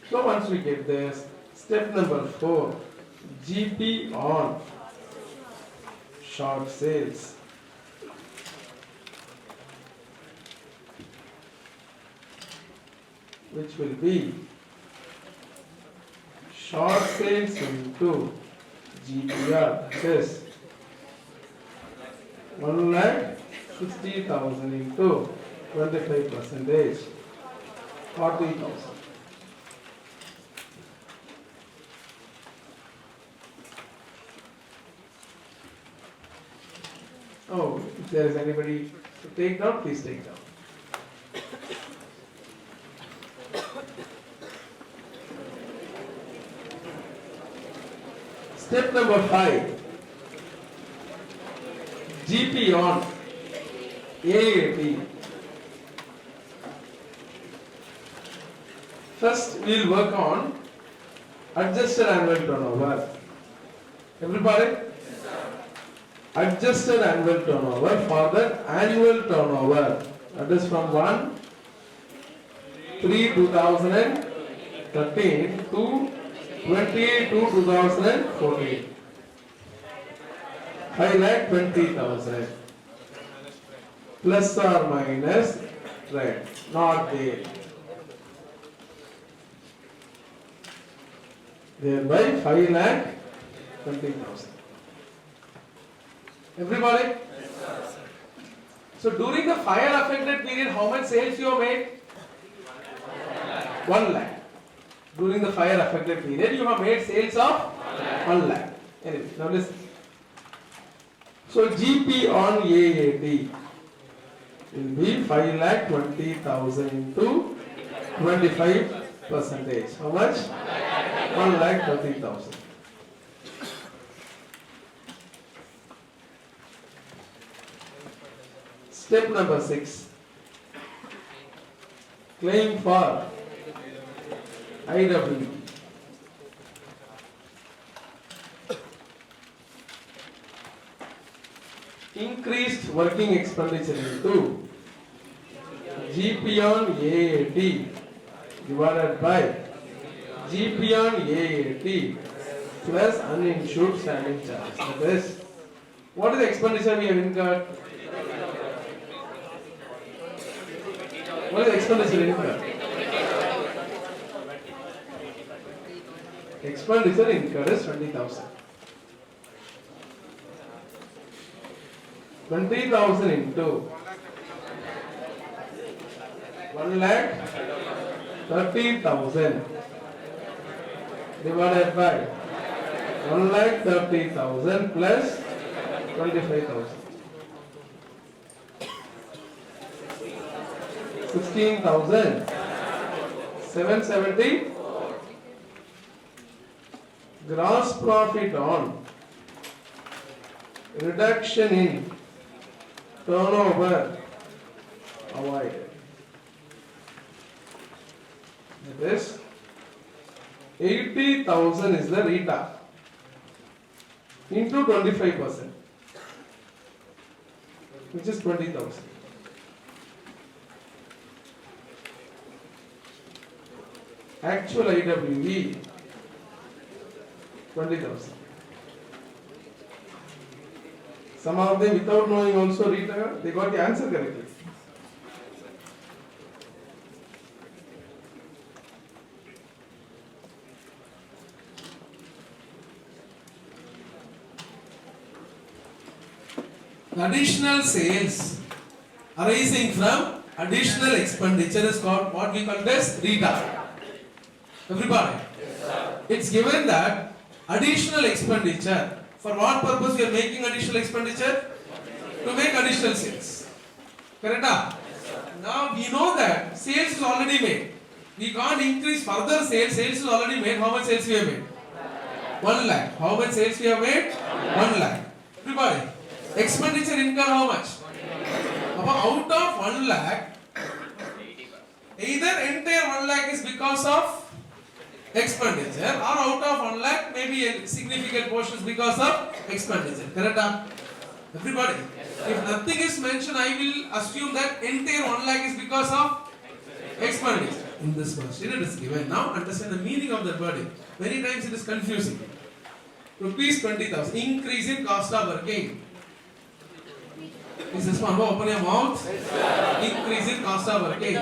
So once we get this, step number 4. GP on short sales. Which will be short sales into GPR, that is 1,60,000 into 25%, 40,000. Oh, if there is anybody to take down, please take down. Step number 5. GP on AAT. First, we will work on adjusted annual turnover. Everybody? Adjusted annual turnover for the annual turnover, that is from 1/3/2013 to 20/2/2014. 5,20,000 plus or minus trade, not there. Thereby 5,20,000. Everybody? Yes, so during the fire affected period, how much sales you have made? 1 lakh. During the fire affected period, you have made sales of 1 lakh. Anyway, now listen. So GP on AAT will be 5,20,000 into 25%. How much? 1,30,000. Step number 6. Claim for IWD. increased working expenditure into GP on AAT divided by GP on AAT plus uninsured standing charges. That is, what is the expenditure we have incurred? What is the expenditure incurred? Expenditure incurred is 20,000. 20,000 into 1,30,000 divided by 1,30,000 plus 25,000. 16,770 gross profit on reduction in turnover avoided. That is 80,000 is the RETA into 25%, which is 20,000. Actual IWE 20,000. Some of them without knowing also RETA, they got the answer correctly. Additional sales arising from additional expenditure is called what we call as RETA. Everybody? It's given that additional expenditure, for what purpose we are making additional expenditure? To make additional sales. Correct? Now we know that sales is already made. We can't increase further sales. Sales is already made. How much sales we have made? 1 lakh. How much sales we have made? 1 lakh. Everybody? Expenditure incurred how much? Out of 1 lakh, either entire 1 lakh is because of expenditure, or out of 1 lakh maybe a significant portion is because of expenditure. Correct? Everybody? If nothing is mentioned, I will assume that entire 1 lakh is because of expenditure. In this question it is given. Now understand the meaning of that wording. Many times it is confusing. Rupees 20,000 increase in cost of working. Is this one? Open your mouth. Increase in cost of working.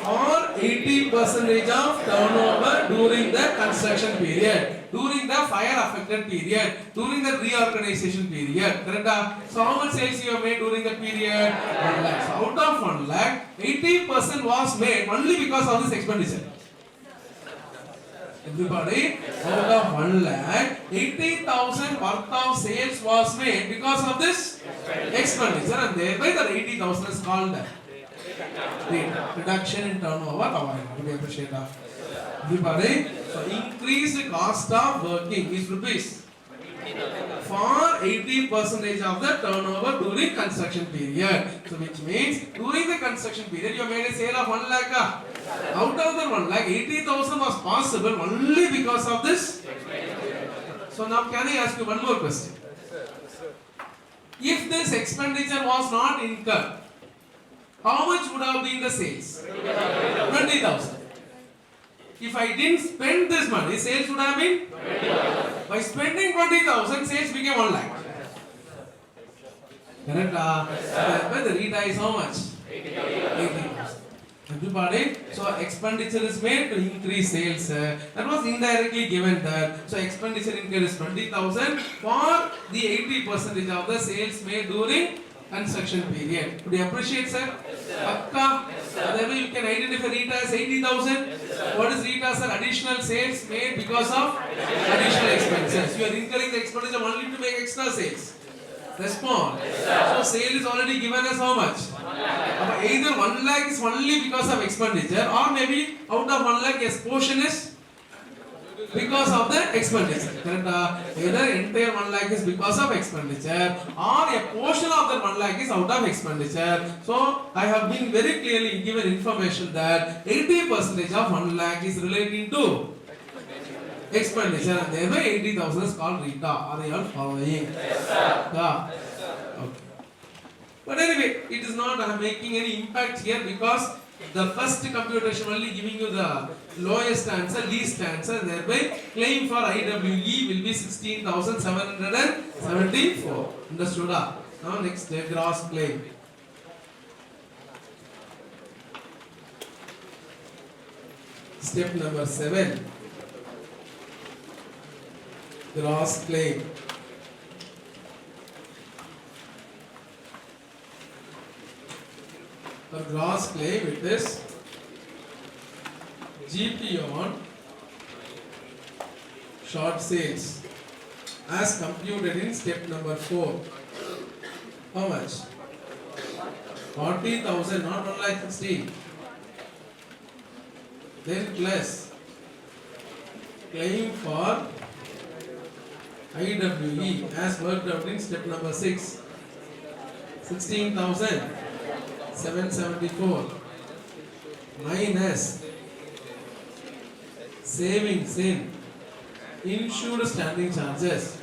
Or 80% of turnover during the construction period, during the fire affected period, during the reorganization period. Correct? So how much sales you have made during the period? 1 lakh. So out of 1 lakh, 80% was made only because of this expenditure. Everybody, out of 1 lakh, 80,000 worth of sales was made because of this expenditure, and thereby the 80,000 is called the reduction in turnover avoided. We appreciate that. Everybody, so increased cost of working is rupees for 80% of the turnover during construction period. So which means during the construction period you made a sale of 1 lakh. Out of the 1 lakh, 80,000 was possible only because of this. So now can I ask you one more question? If this expenditure was not incurred, how much would have been the sales? 20,000. If I didn't spend this money, sales would have been 20,000. By spending 20,000, sales became 1 lakh. Correct? But the RETA is how much? 80,000. Everybody? So expenditure is made to increase sales. That was indirectly given there. So expenditure increase 20,000 for the 80% of the sales made during construction period. Could you appreciate, sir? Akka, thereby you can identify RETA as 80,000. What is RETA, sir? Additional sales made because of additional expenses. You are incurring the expenditure only to make extra sales. Respond. So sale is already given as how much? Either 1 lakh is only because of expenditure, or maybe out of 1 lakh, yes, portion is because of the expenditure. Correct? Either entire 1 lakh is because of expenditure, or a portion of that 1 lakh is out of expenditure. So I have been very clearly given information that 80% of 1 lakh is relating to expenditure and thereby 80,000 is called RETA. Are you all following? Yes, sir. Yeah. Okay. But anyway, it is not making any impact here because the first computation only giving you the lowest answer, least answer, thereby claim for IWE will be 16,774. Understood? Now next gross claim. Step number 7. Gross claim. For gross claim it is GP on short sales as computed in step number 4. How much? 40,000, not 1,60,000. Then plus claim for IWE as worked out in step number 6. 16,774 minus savings in insured standing charges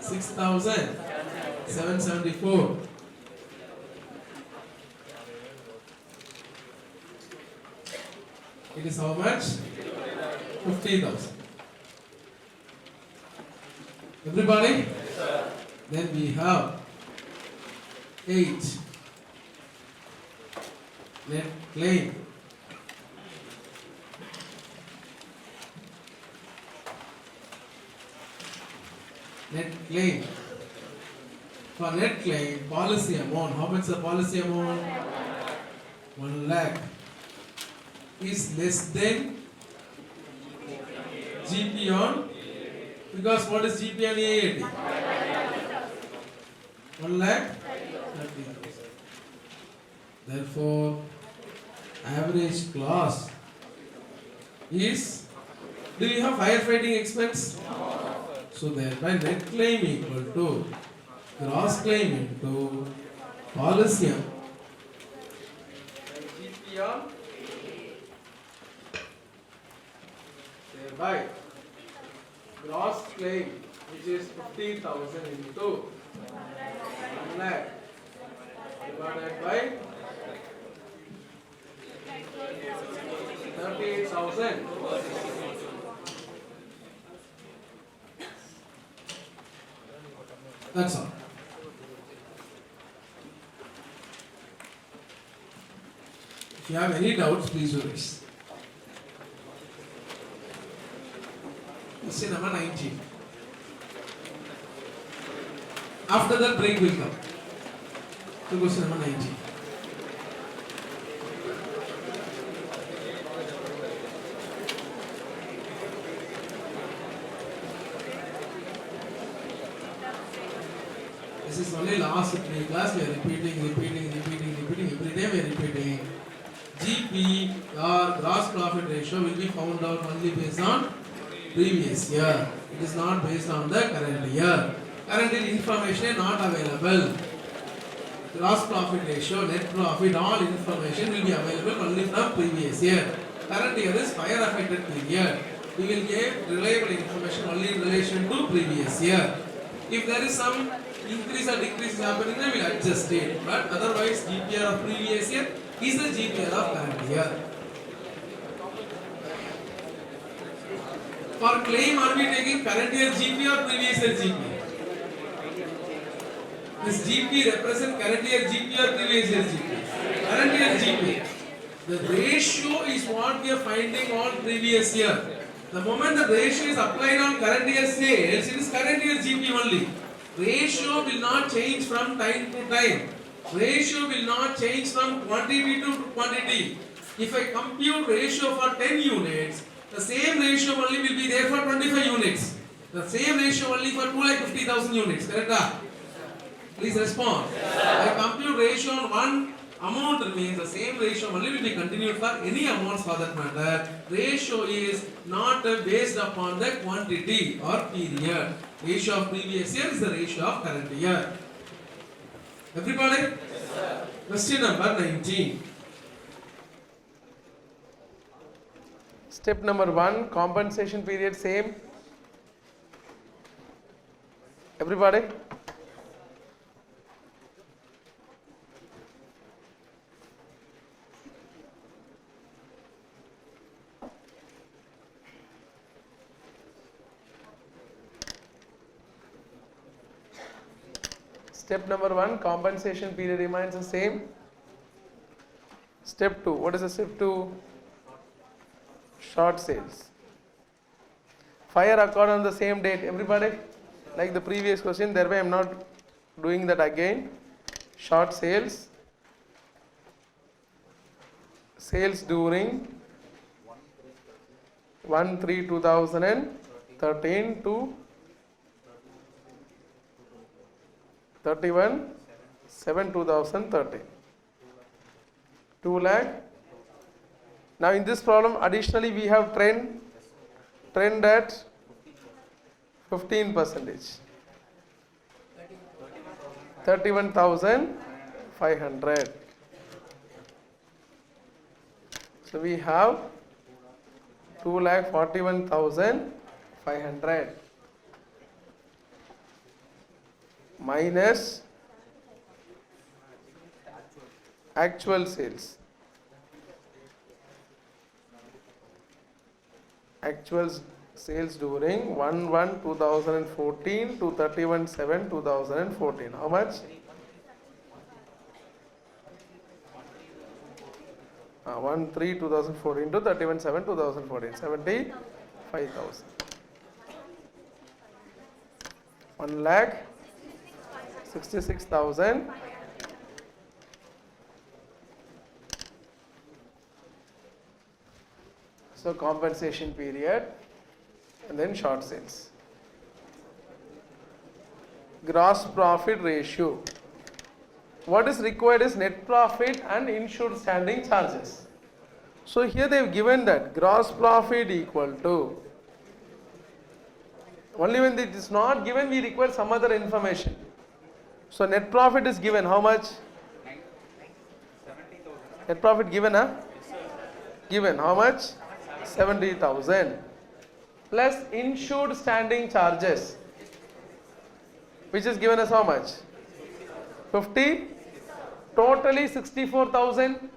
6,774 it is how much? 50,000. Everybody? Yes, sir. Then we have 8 net claim. Net claim. For net claim, policy amount. How much is the policy amount? 1 lakh is less than GP on, because what is GP on AAT? 1 lakh 30,000. Therefore, average cost is, do you have firefighting expense? So thereby net claim equal to gross claim into policy amount. GP on thereby gross claim, which is 50,000 into 1 lakh divided by 38,000. That's all. If you have any doubts, please raise. Question number 19. After that, break will come. So, question number 19. This is only last 3 class. We are repeating. Every day we are repeating. GP or gross profit ratio will be found out only based on previous year. It is not based on the current year. Current year information is not available. Gross profit ratio, net profit, all information will be available only from previous year. Current year is fire affected period. We will give reliable information only in relation to previous year. If there is some increase or decrease happening, then we will adjust it. But otherwise, GPR of previous year is the GPR of current year. For claim, are we taking current year GP or previous year GP? This GP represents current year GP or previous year GP? Current year GP. The ratio is what we are finding on previous year. The moment the ratio is applied on current year sales, it is current year GP only. Ratio will not change from time to time. Ratio will not change from quantity to quantity. If I compute ratio for 10 units, the same ratio only will be there for 25 units. The same ratio only for 2,50,000 units. Correct? Please respond. I compute ratio on one amount remains, the same ratio only will be continued for any amounts for that matter. Ratio is not based upon the quantity or period. Ratio of previous year is the ratio of current year. Everybody? Yes, sir. Question number 19. Step number 1, compensation period same. Everybody? Step number 1, compensation period remains the same. Step 2, what is the step 2? Short sales. Fire occurred on the same date. Everybody? Like the previous question, thereby I am not doing that again. Short sales. Sales during 1/3/2013 to 31/7/2013. 2 lakh. Now in this problem additionally we have trend at 15%. 31,500. So we have 2,41,500 minus actual sales. Actual sales during 1/1/2014 to 31/7/2014. How much? 1/3/2014 to 31/7/2014. 75,000. 1,66,000. So compensation period and then short sales. Gross profit ratio. What is required is net profit and insured standing charges. So here they have given that gross profit equal to, only when it is not given we require some other information. So net profit is given, how much? Net profit given, huh? Given, how much? 70,000 plus insured standing charges, which is given as how much? 50, totally 64,000.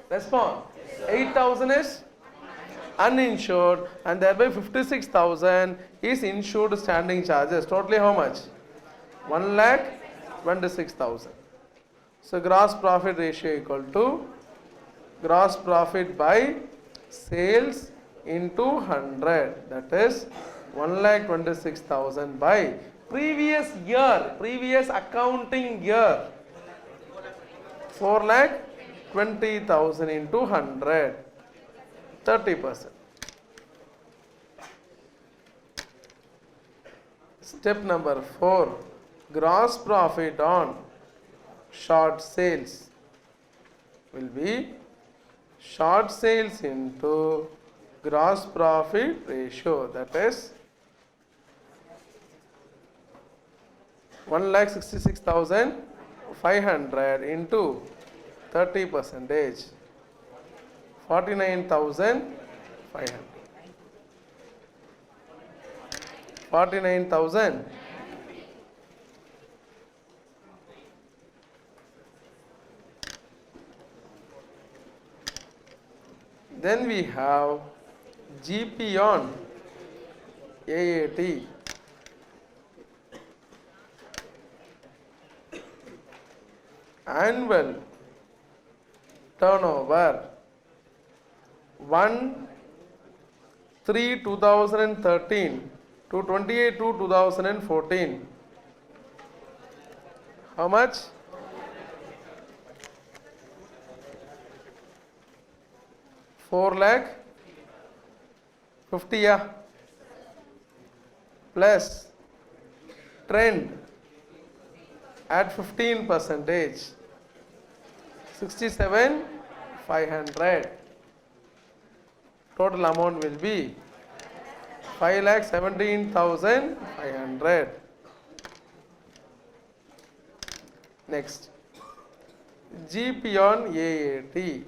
Respond. 8,000 is uninsured and thereby 56,000 is insured standing charges. Totally how much? 1,26,000. So gross profit ratio equal to gross profit by sales into 100, that is 1,26,000 by previous year, previous accounting year, 4,20,000 into 100, 30%. Step number 4, gross profit on short sales will be short sales into gross profit ratio, that is 1,66,500 into 30%, 49,500. 49,000. Then we have GP on AAT. Annual turnover 1/3/2013 to 28/2/2014. How much? 4,50,000, yeah, plus trend at 15%, 67,500. Total amount will be 5,17,500. Next, GP on AAT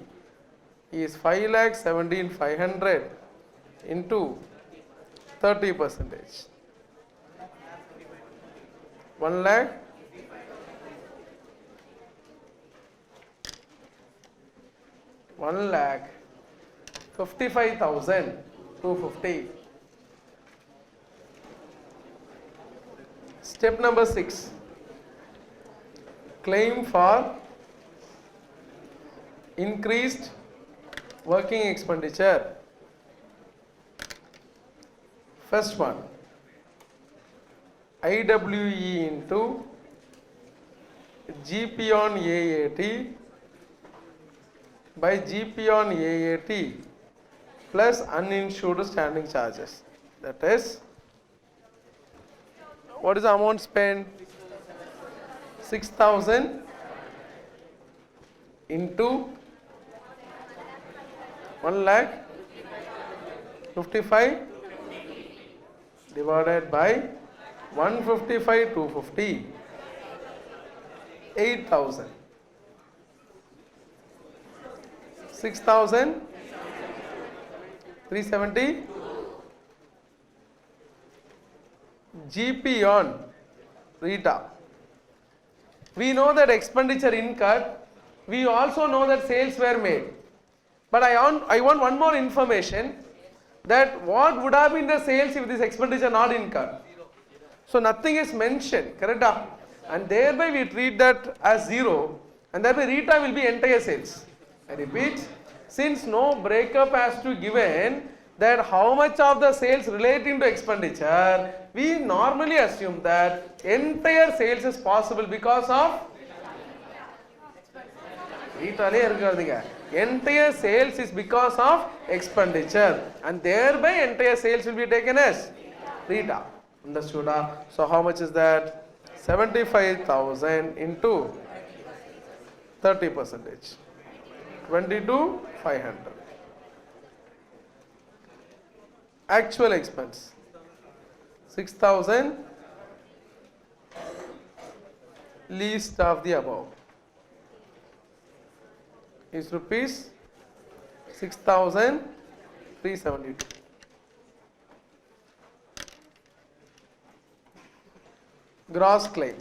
is 5,17,500 into 30 percentage. 1 lakh 1,55,250. Step number 6. Claim for increased working expenditure. First one, IWE into GP on AAT by GP on AAT plus uninsured standing charges. That is, what is the amount spent? 6,000 into 1,55,000 divided by 155,250, 8,000. 6,370 GP on Rita. We know that expenditure incurred. We also know that sales were made. But I want one more information, that what would have been the sales if this expenditure not incurred. So nothing is mentioned, correct? And thereby we treat that as 0, and thereby Rita will be entire sales. I repeat, since no breakup has to given that how much of the sales relating to expenditure, we normally assume that entire sales is possible because of entire sales is because of expenditure, and thereby entire sales will be taken as Rita. Understood? So how much is that? 75,000 into 30 percentage, 22,500. Actual expense 6,000, least of the above is rupees 6,372. Gross claim.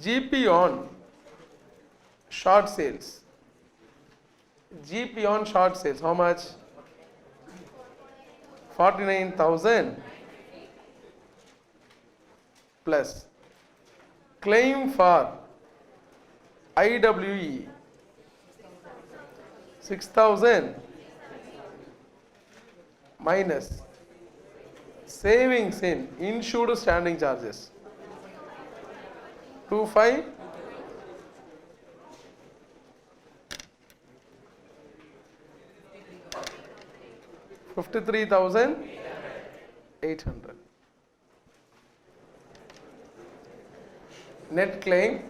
GP on short sales. GP on short sales, how much? 49,000 plus claim for IWE 6,000 minus savings in insured standing charges 25 53,800. Net claim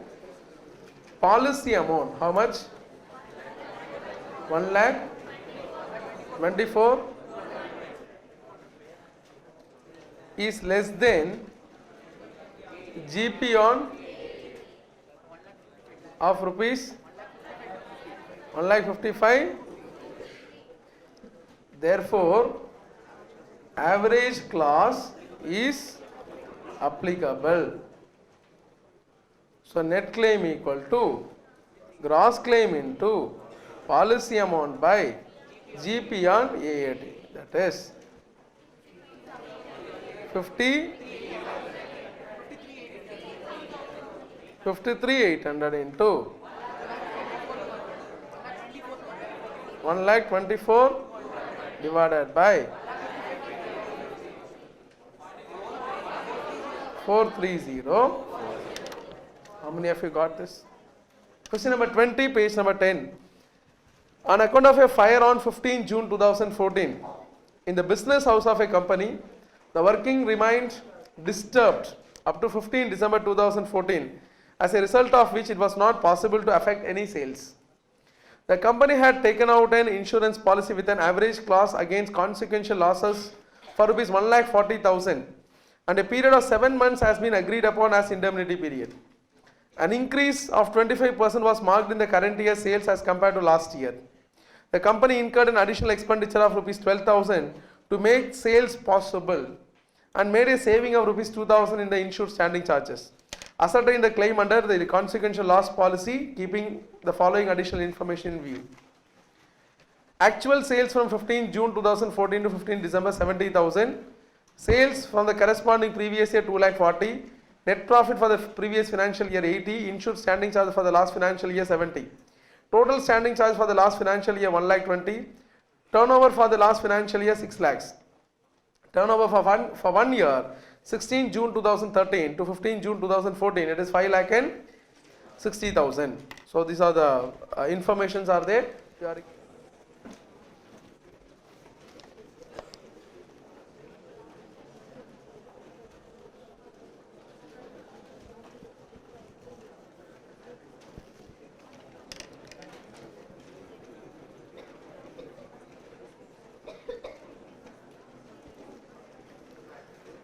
policy amount, how much? 1,24,000 is less than GP on of rupees 1,55,000. Therefore, average clause is applicable. So net claim equal to gross claim into policy amount by GP on AAT. That is 53,800 into 1,24,000 divided by 430. How many of you got this? Question number 20, page number 10. On account of a fire on 15 June 2014 in the business house of a company, the working remained disturbed up to 15 December 2014, as a result of which it was not possible to affect any sales. The company had taken out an insurance policy with an average clause against consequential losses for rupees 1,40,000, and a period of 7 months has been agreed upon as indemnity period. An increase of 25% was marked in the current year sales as compared to last year. The company incurred an additional expenditure of rupees 12,000 to make sales possible and made a saving of rupees 2,000 in the insured standing charges. Ascertain the claim under the consequential loss policy, keeping the following additional information in view. Actual sales from 15 June 2014 to 15 December 70,000. Sales from the corresponding previous year 2,40,000. Net profit for the previous financial year 80. Insured standing charge for the last financial year 70. Total standing charge for the last financial year 1,20,000. Turnover for the last financial year 6 lakhs. Turnover for one year 16 June 2013 to 15 June 2014, it is 5,60,000. So these are the informations are there.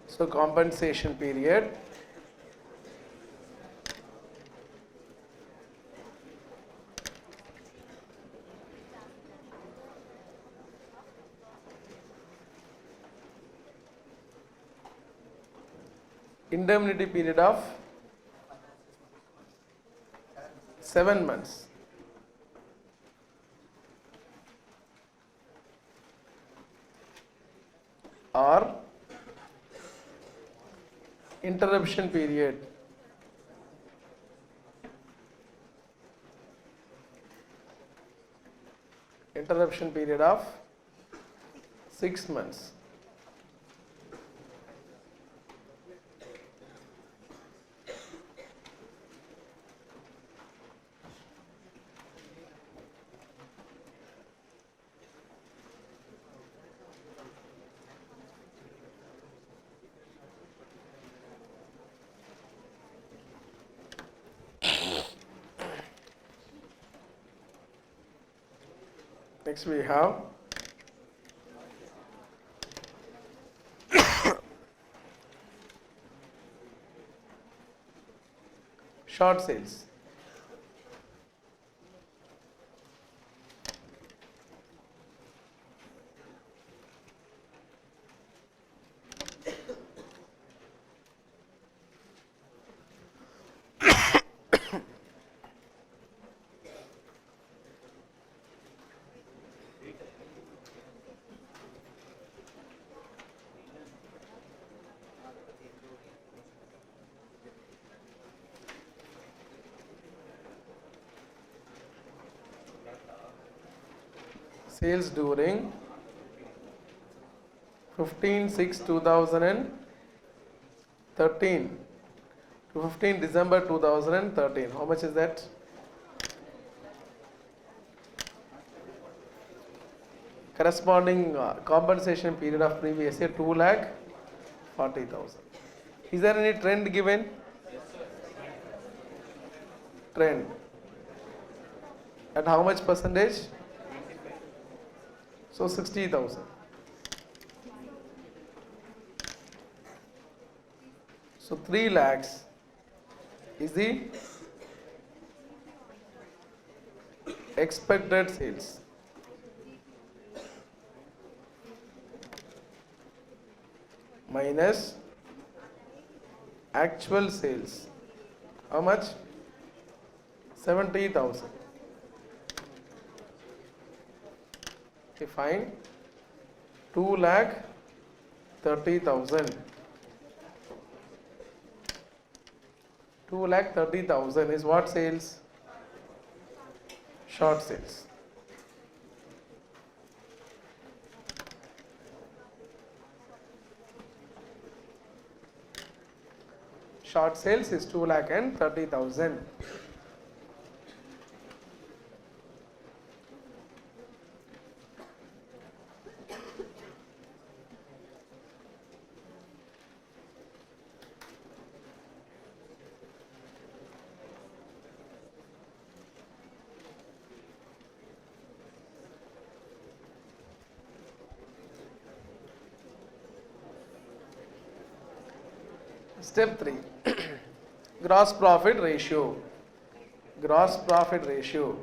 So compensation period. Indemnity period of 7 months. Or interruption period. Interruption period of 6 months. Next we have short sales. Sales during 15/6/2013 to 15 December 2013. How much is that? Corresponding compensation period of previous year 2,40,000. Is there any trend given? Trend. At how much percentage? So 60,000. So 3 lakhs is the expected sales. Minus actual sales. How much? 70,000. Fine. 2,30,000. 2,30,000 is what sales? Short sales. Short sales is 2,30,000. Step 3. Gross profit ratio. Gross profit ratio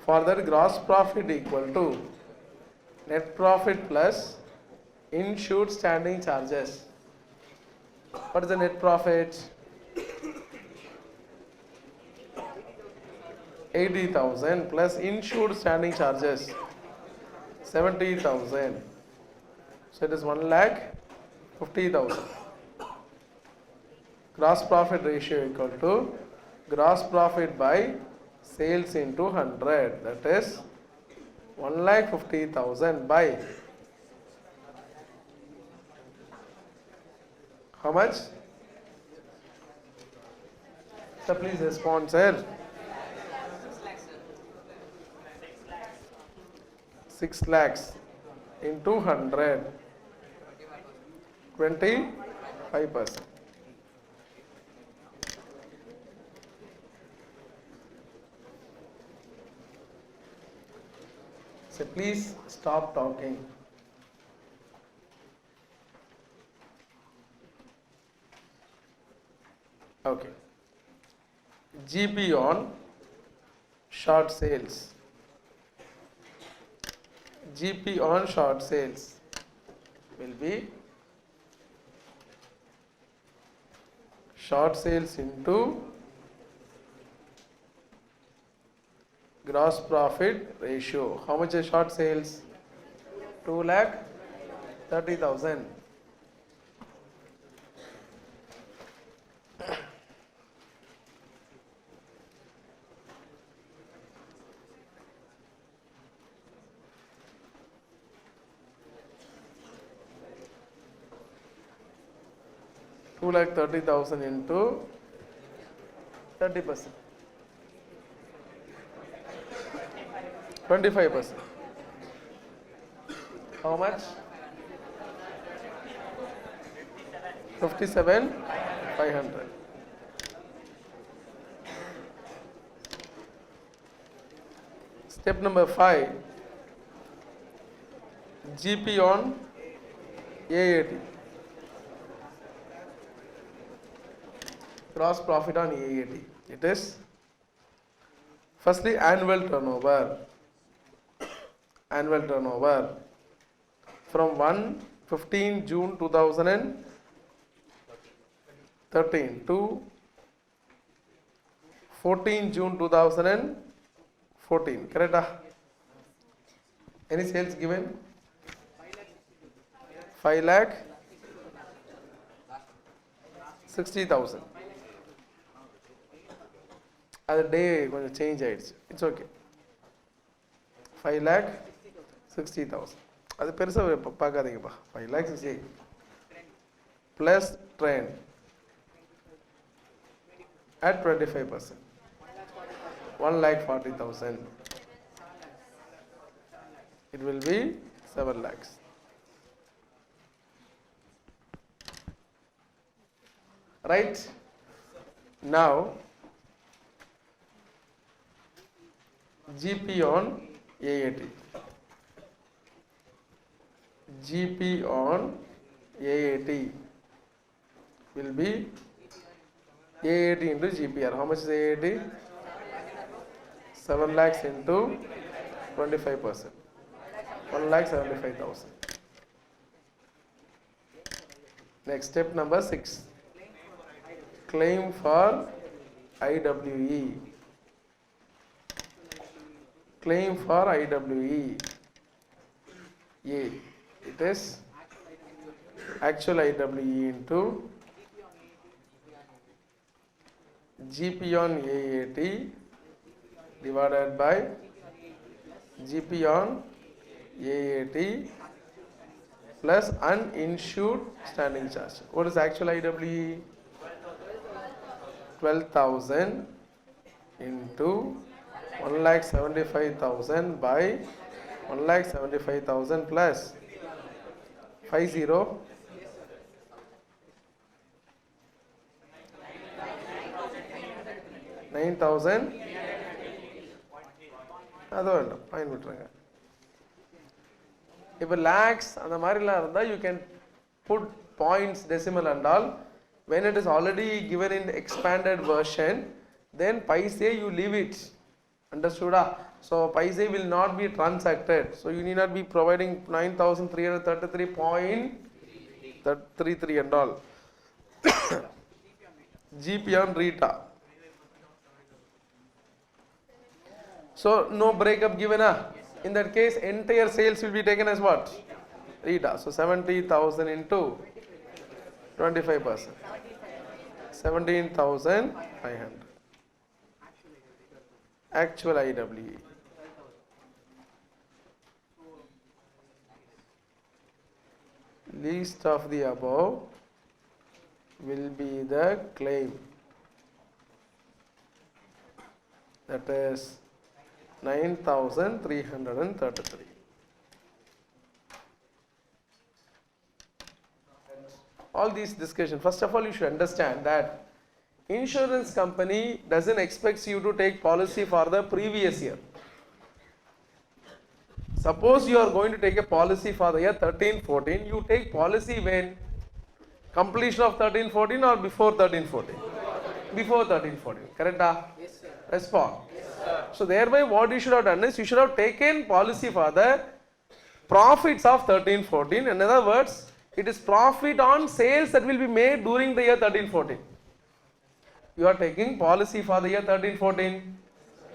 For that, gross profit equal to net profit plus insured standing charges. What is the net profit? 80,000 plus insured standing charges 70,000. So it is 1,50,000. Gross profit ratio equal to gross profit by sales into 100. That is 1,50,000 by how much? So please respond, sir. 6 lakhs into 100. 25%. So please stop talking. Okay. GP on short sales. GP on short sales will be short sales into gross profit ratio. How much is short sales? 2,30,000. Two lakh 30,000 into 30%. 25%. How much? 57,500. Step number 5. GP on AAT. Gross profit on AAT. It is firstly annual turnover. Annual turnover from 15 June 2013 to 14 June 2014. Correct? Any sales given? 5,60,000. Other day going to change it. It's okay. 5,60,000. அது பெருசா பார்க்காதீங்கப்பா. 5,60,000 plus trend at 25%. 1,40,000. It will be 7 lakhs. Right? Now GP on AAT. GP on AAT will be AAT into GPR. How much is AAT? 7 lakhs into 25%. 1,75,000. Next, step number 6. Claim for IWE. Claim for IWE. A. It is actual IWE into GP on AAT divided by GP on AAT plus uninsured standing charge. What is actual IWE? 12,000 into 1,75,000 by 1,75,000 plus 50 9,000. அது வேண்டாம், fine விட்டுருங்க. இப்போ lakhs அந்த மாதிரிலாம் இருந்தால் you can put points, decimal and all. When it is already given in expanded version, then paise you leave it. Understood? So paise will not be transacted. So you need not be providing 9,333.33 and all. GP on Rita. So no breakup given. In that case, entire sales will be taken as what? Rita. So 70,000 into 25%. 17,500. Actual IWE. Least of the above will be the claim. That is 9,333. All these discussion. First of all, you should understand that insurance company doesn't expect you to take policy for the previous year. Suppose you are going to take a policy for the year 13-14, you take policy when? Completion of 13-14 or before 13-14? Before 13-14. Correct? Yes, sir. Respond. Yes, sir. So thereby what you should have done is you should have taken policy for the profits of 13-14. In other words, it is profit on sales that will be made during the year 13-14. You are taking policy for the year 13-14.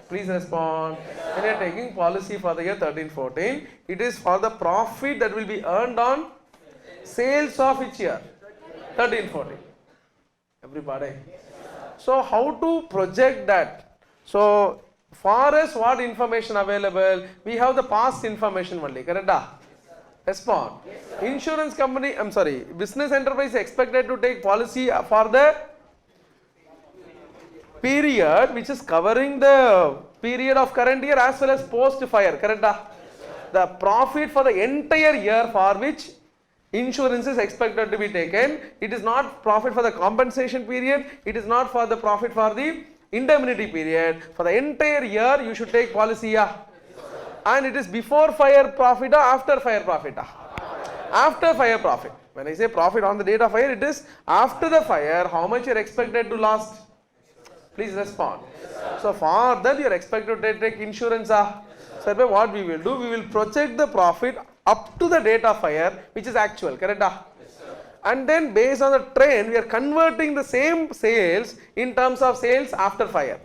Please respond. When you are taking policy for the year 13-14, it is for the profit that will be earned on sales of which year? 13-14. Everybody. So how to project that? So for us, what information available? We have the past information only. Correct? Respond. Insurance company, business enterprise is expected to take policy for the period which is covering the period of current year as well as post fire. Correct? The profit for the entire year for which insurance is expected to be taken. It is not profit for the compensation period. It is not for the profit for the indemnity period. For the entire year you should take policy. And it is before fire profit or after fire profit? After fire profit. When I say profit on the date of fire, it is after the fire. How much you are expected to last? Please respond. So for that you are expected to take insurance. So what we will do, we will project the profit up to the date of fire, which is actual. Correct? And then based on the trend, we are converting the same sales in terms of sales after fire.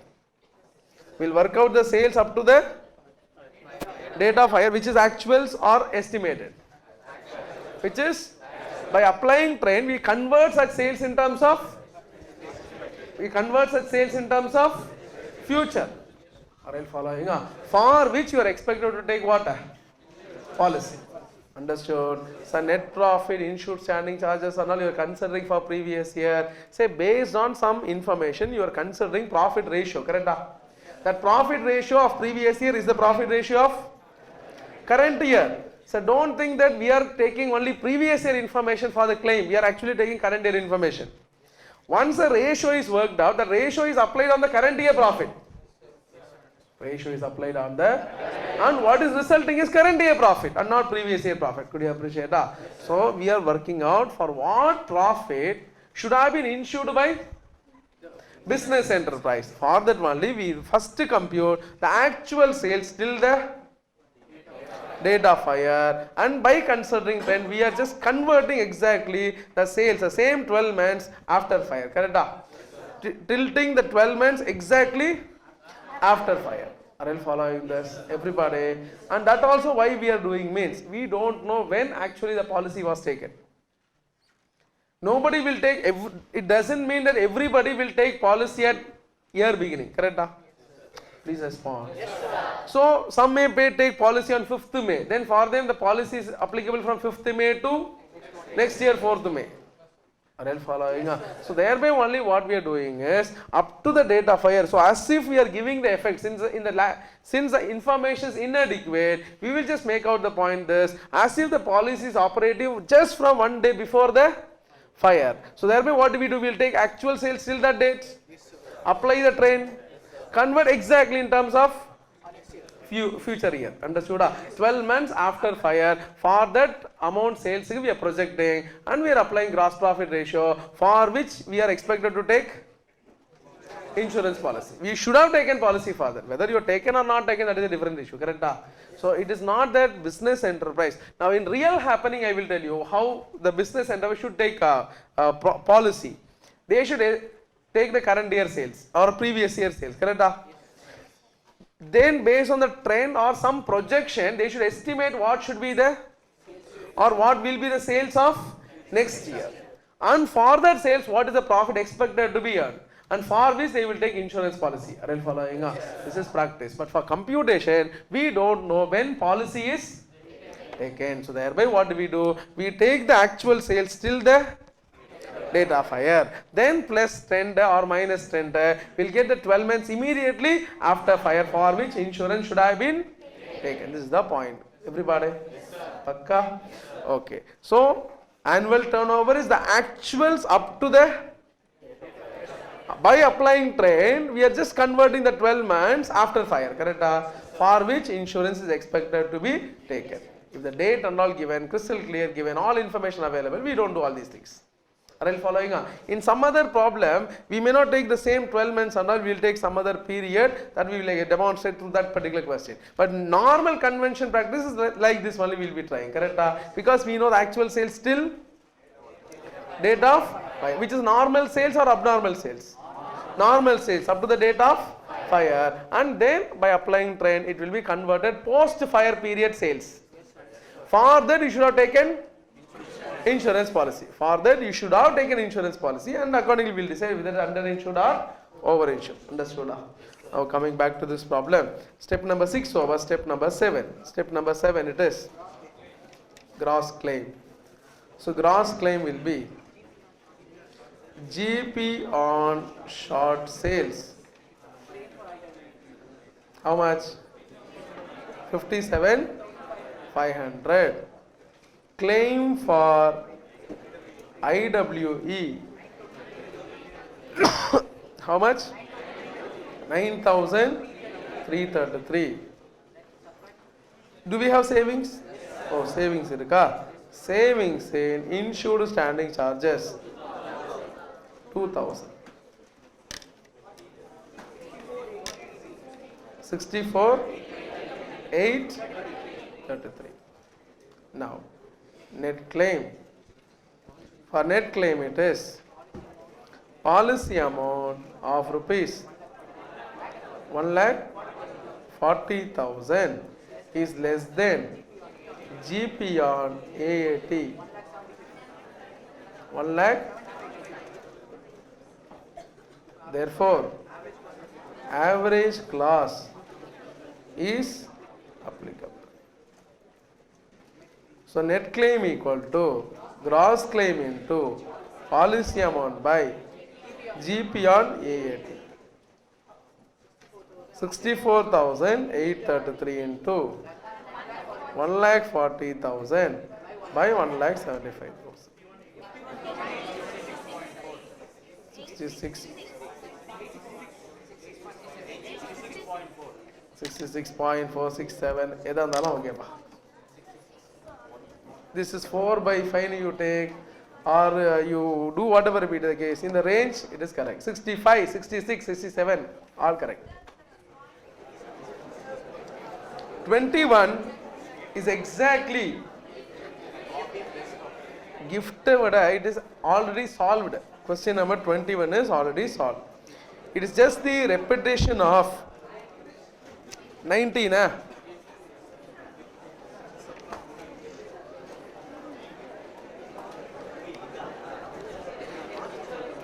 We will work out the sales up to the date of fire, which is actuals or estimated. Which is by applying trend, we convert such sales in terms of future. Are you following? For which you are expected to take what? Policy. Understood? So net profit, insured standing charges and all you are considering for previous year. Say based on some information you are considering profit ratio. Correct? That profit ratio of previous year is the profit ratio of current year. So don't think that we are taking only previous year information for the claim. We are actually taking current year information. Once the ratio is worked out, the ratio is applied on the current year profit. Ratio is applied on the, and what is resulting is current year profit and not previous year profit. Could you appreciate that? So we are working out for what profit should have been insured by business enterprise. For that only we first compute the actual sales till the date of fire, and by considering trend we are just converting exactly the sales, the same 12 months after fire. Correct? Tilting the 12 months exactly after fire. Are you following this? Everybody? And that also why we are doing means we don't know when actually the policy was taken. Nobody will take, it doesn't mean that everybody will take policy at year beginning. Correct? Please respond. Yes, sir. So some may take policy on 5th May. Then for them the policy is applicable from 5th May to next year 4th May. Are you following? So thereby only what we are doing is up to the date of fire. So as if we are giving the effect, since the information is inadequate, we will just make out the point this as if the policy is operative just from one day before the fire. So thereby what we do, we will take actual sales till that date, apply the trend, convert exactly in terms of future year. Understood? 12 months after fire, for that amount sales we are projecting and we are applying gross profit ratio, for which we are expected to take insurance policy. We should have taken policy further. Whether you are taken or not taken, that is a different issue, correct? So it is not that business enterprise. Now in real happening, I will tell you how the business enterprise should take a policy. They should take the current year sales or previous year sales, correct? Then based on the trend or some projection, they should estimate what should be the or what will be the sales of next year. And for that sales, what is the profit expected to be earned? And for this, they will take insurance policy. Are you following? This is practice. But for computation, we don't know when policy is taken. So thereby, what do? We take the actual sales till the date of fire. Then plus 10 or minus 10, we'll get the 12 months immediately after fire, for which insurance should have been taken. This is the point. Everybody? Pakka? Okay. So annual turnover is the actuals up to the, by applying trend, we are just converting the 12 months after fire, correct? For which insurance is expected to be taken. If the date and all given, crystal clear, given all information available, we don't do all these things. Are you following? In some other problem, we may not take the same 12 months and all, we will take some other period that we will demonstrate through that particular question. But normal convention practice is like this only we will be trying, correct? Because we know the actual sales till date of fire, which is normal sales or abnormal sales? Normal sales up to the date of fire, and then by applying trend, it will be converted post fire period sales. For that, you should have taken insurance policy. For that, you should have taken insurance policy, and accordingly we will decide whether underinsured or overinsured. Understood? Now coming back to this problem, step number 6 over step number 7. Step number 7, it is gross claim. So gross claim will be GP on short sales. How much? 57,500. Claim for IWE. How much? 9,333. Do we have savings? Oh, savings irukka. Savings in insured standing charges 2,000. 64,833. Now net claim. For net claim, it is policy amount of rupees 1,40,000 is less than GP on AAT 1 lakh. Therefore, average class is applicable. So net claim equal to gross claim into policy amount by GP on AAT. 64,833 into 1,40,000 by 1,75,000. 66.467. This is 4 by 5 you take, or you do whatever be the case. In the range, it is correct. 65, 66, 67, all correct. 21 is exactly gifted, it is already solved. Question number 21 is already solved. It is just the repetition of 19.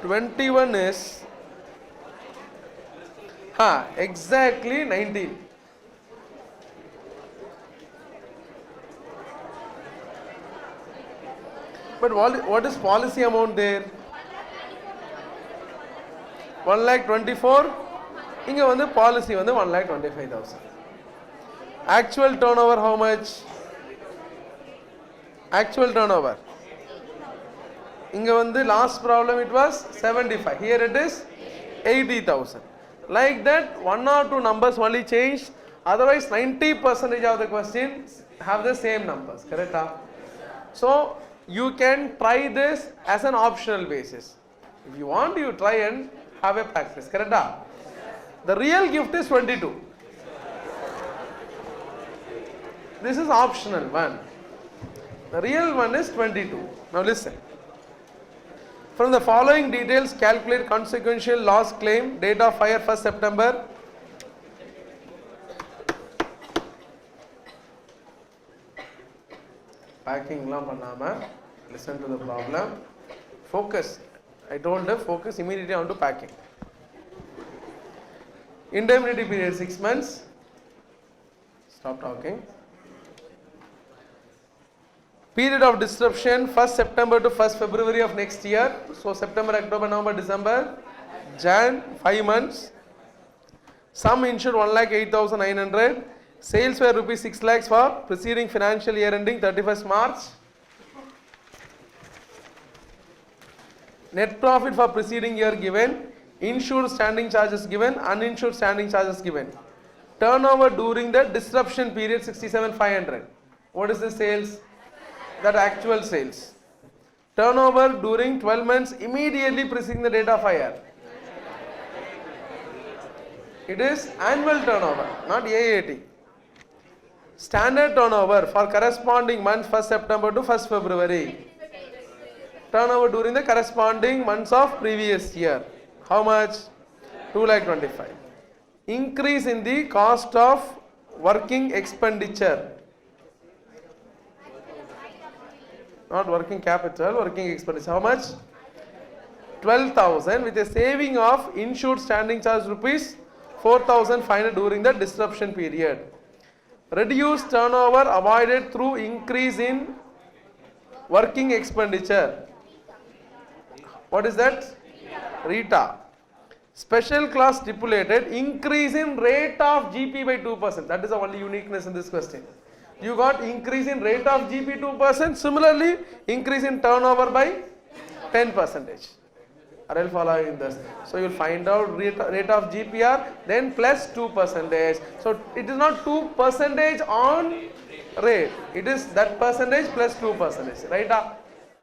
21 is exactly 19. But what is policy amount there? 1,24,000. Inga vandu policy vandu 1,25,000. Actual turnover how much? Actual turnover. Inga vandu last problem it was 75. Here it is 80,000. Like that, 1 or 2 numbers only changed. Otherwise, 90% of the questions have the same numbers. Correct? So you can try this as an optional basis. If you want, you try and have a pack price, correct? The real gift is 22. This is optional one. The real one is 22. Now listen. From the following details, calculate consequential loss claim, date of fire 1st September. Packing la pannama, listen to the problem. Focus. I told her focus immediately onto packing. Indemnity period 6 months. Stop talking. Period of disruption 1st September to 1st February of next year. So September, October, November, December, Jan, 5 months. Sum insured 1,08,900. Sales were rupees 6 lakhs for preceding financial year ending 31st March. Net profit for preceding year given. Insured standing charges given. Uninsured standing charges given. Turnover during the disruption period 67,500. What is the sales? That actual sales. Turnover during 12 months immediately preceding the date of fire. It is annual turnover, not AAT. Standard turnover for corresponding month 1st September to 1st February. Turnover during the corresponding months of previous year. How much? 2,25,000. Increase in the cost of working expenditure. Not working capital, working expenditure. How much? 12,000 with a saving of insured standing charge rupees 4,500 during the disruption period. Reduced turnover avoided through increase in working expenditure. What is that? RETA. Special clause stipulated increase in rate of GP by 2%. That is the only uniqueness in this question. You got increase in rate of GP 2%. Similarly, increase in turnover by 10%. Are you following this? So you will find out rate of GPR, then plus 2%. So it is not 2% on rate. It is that percentage plus 2%. Right?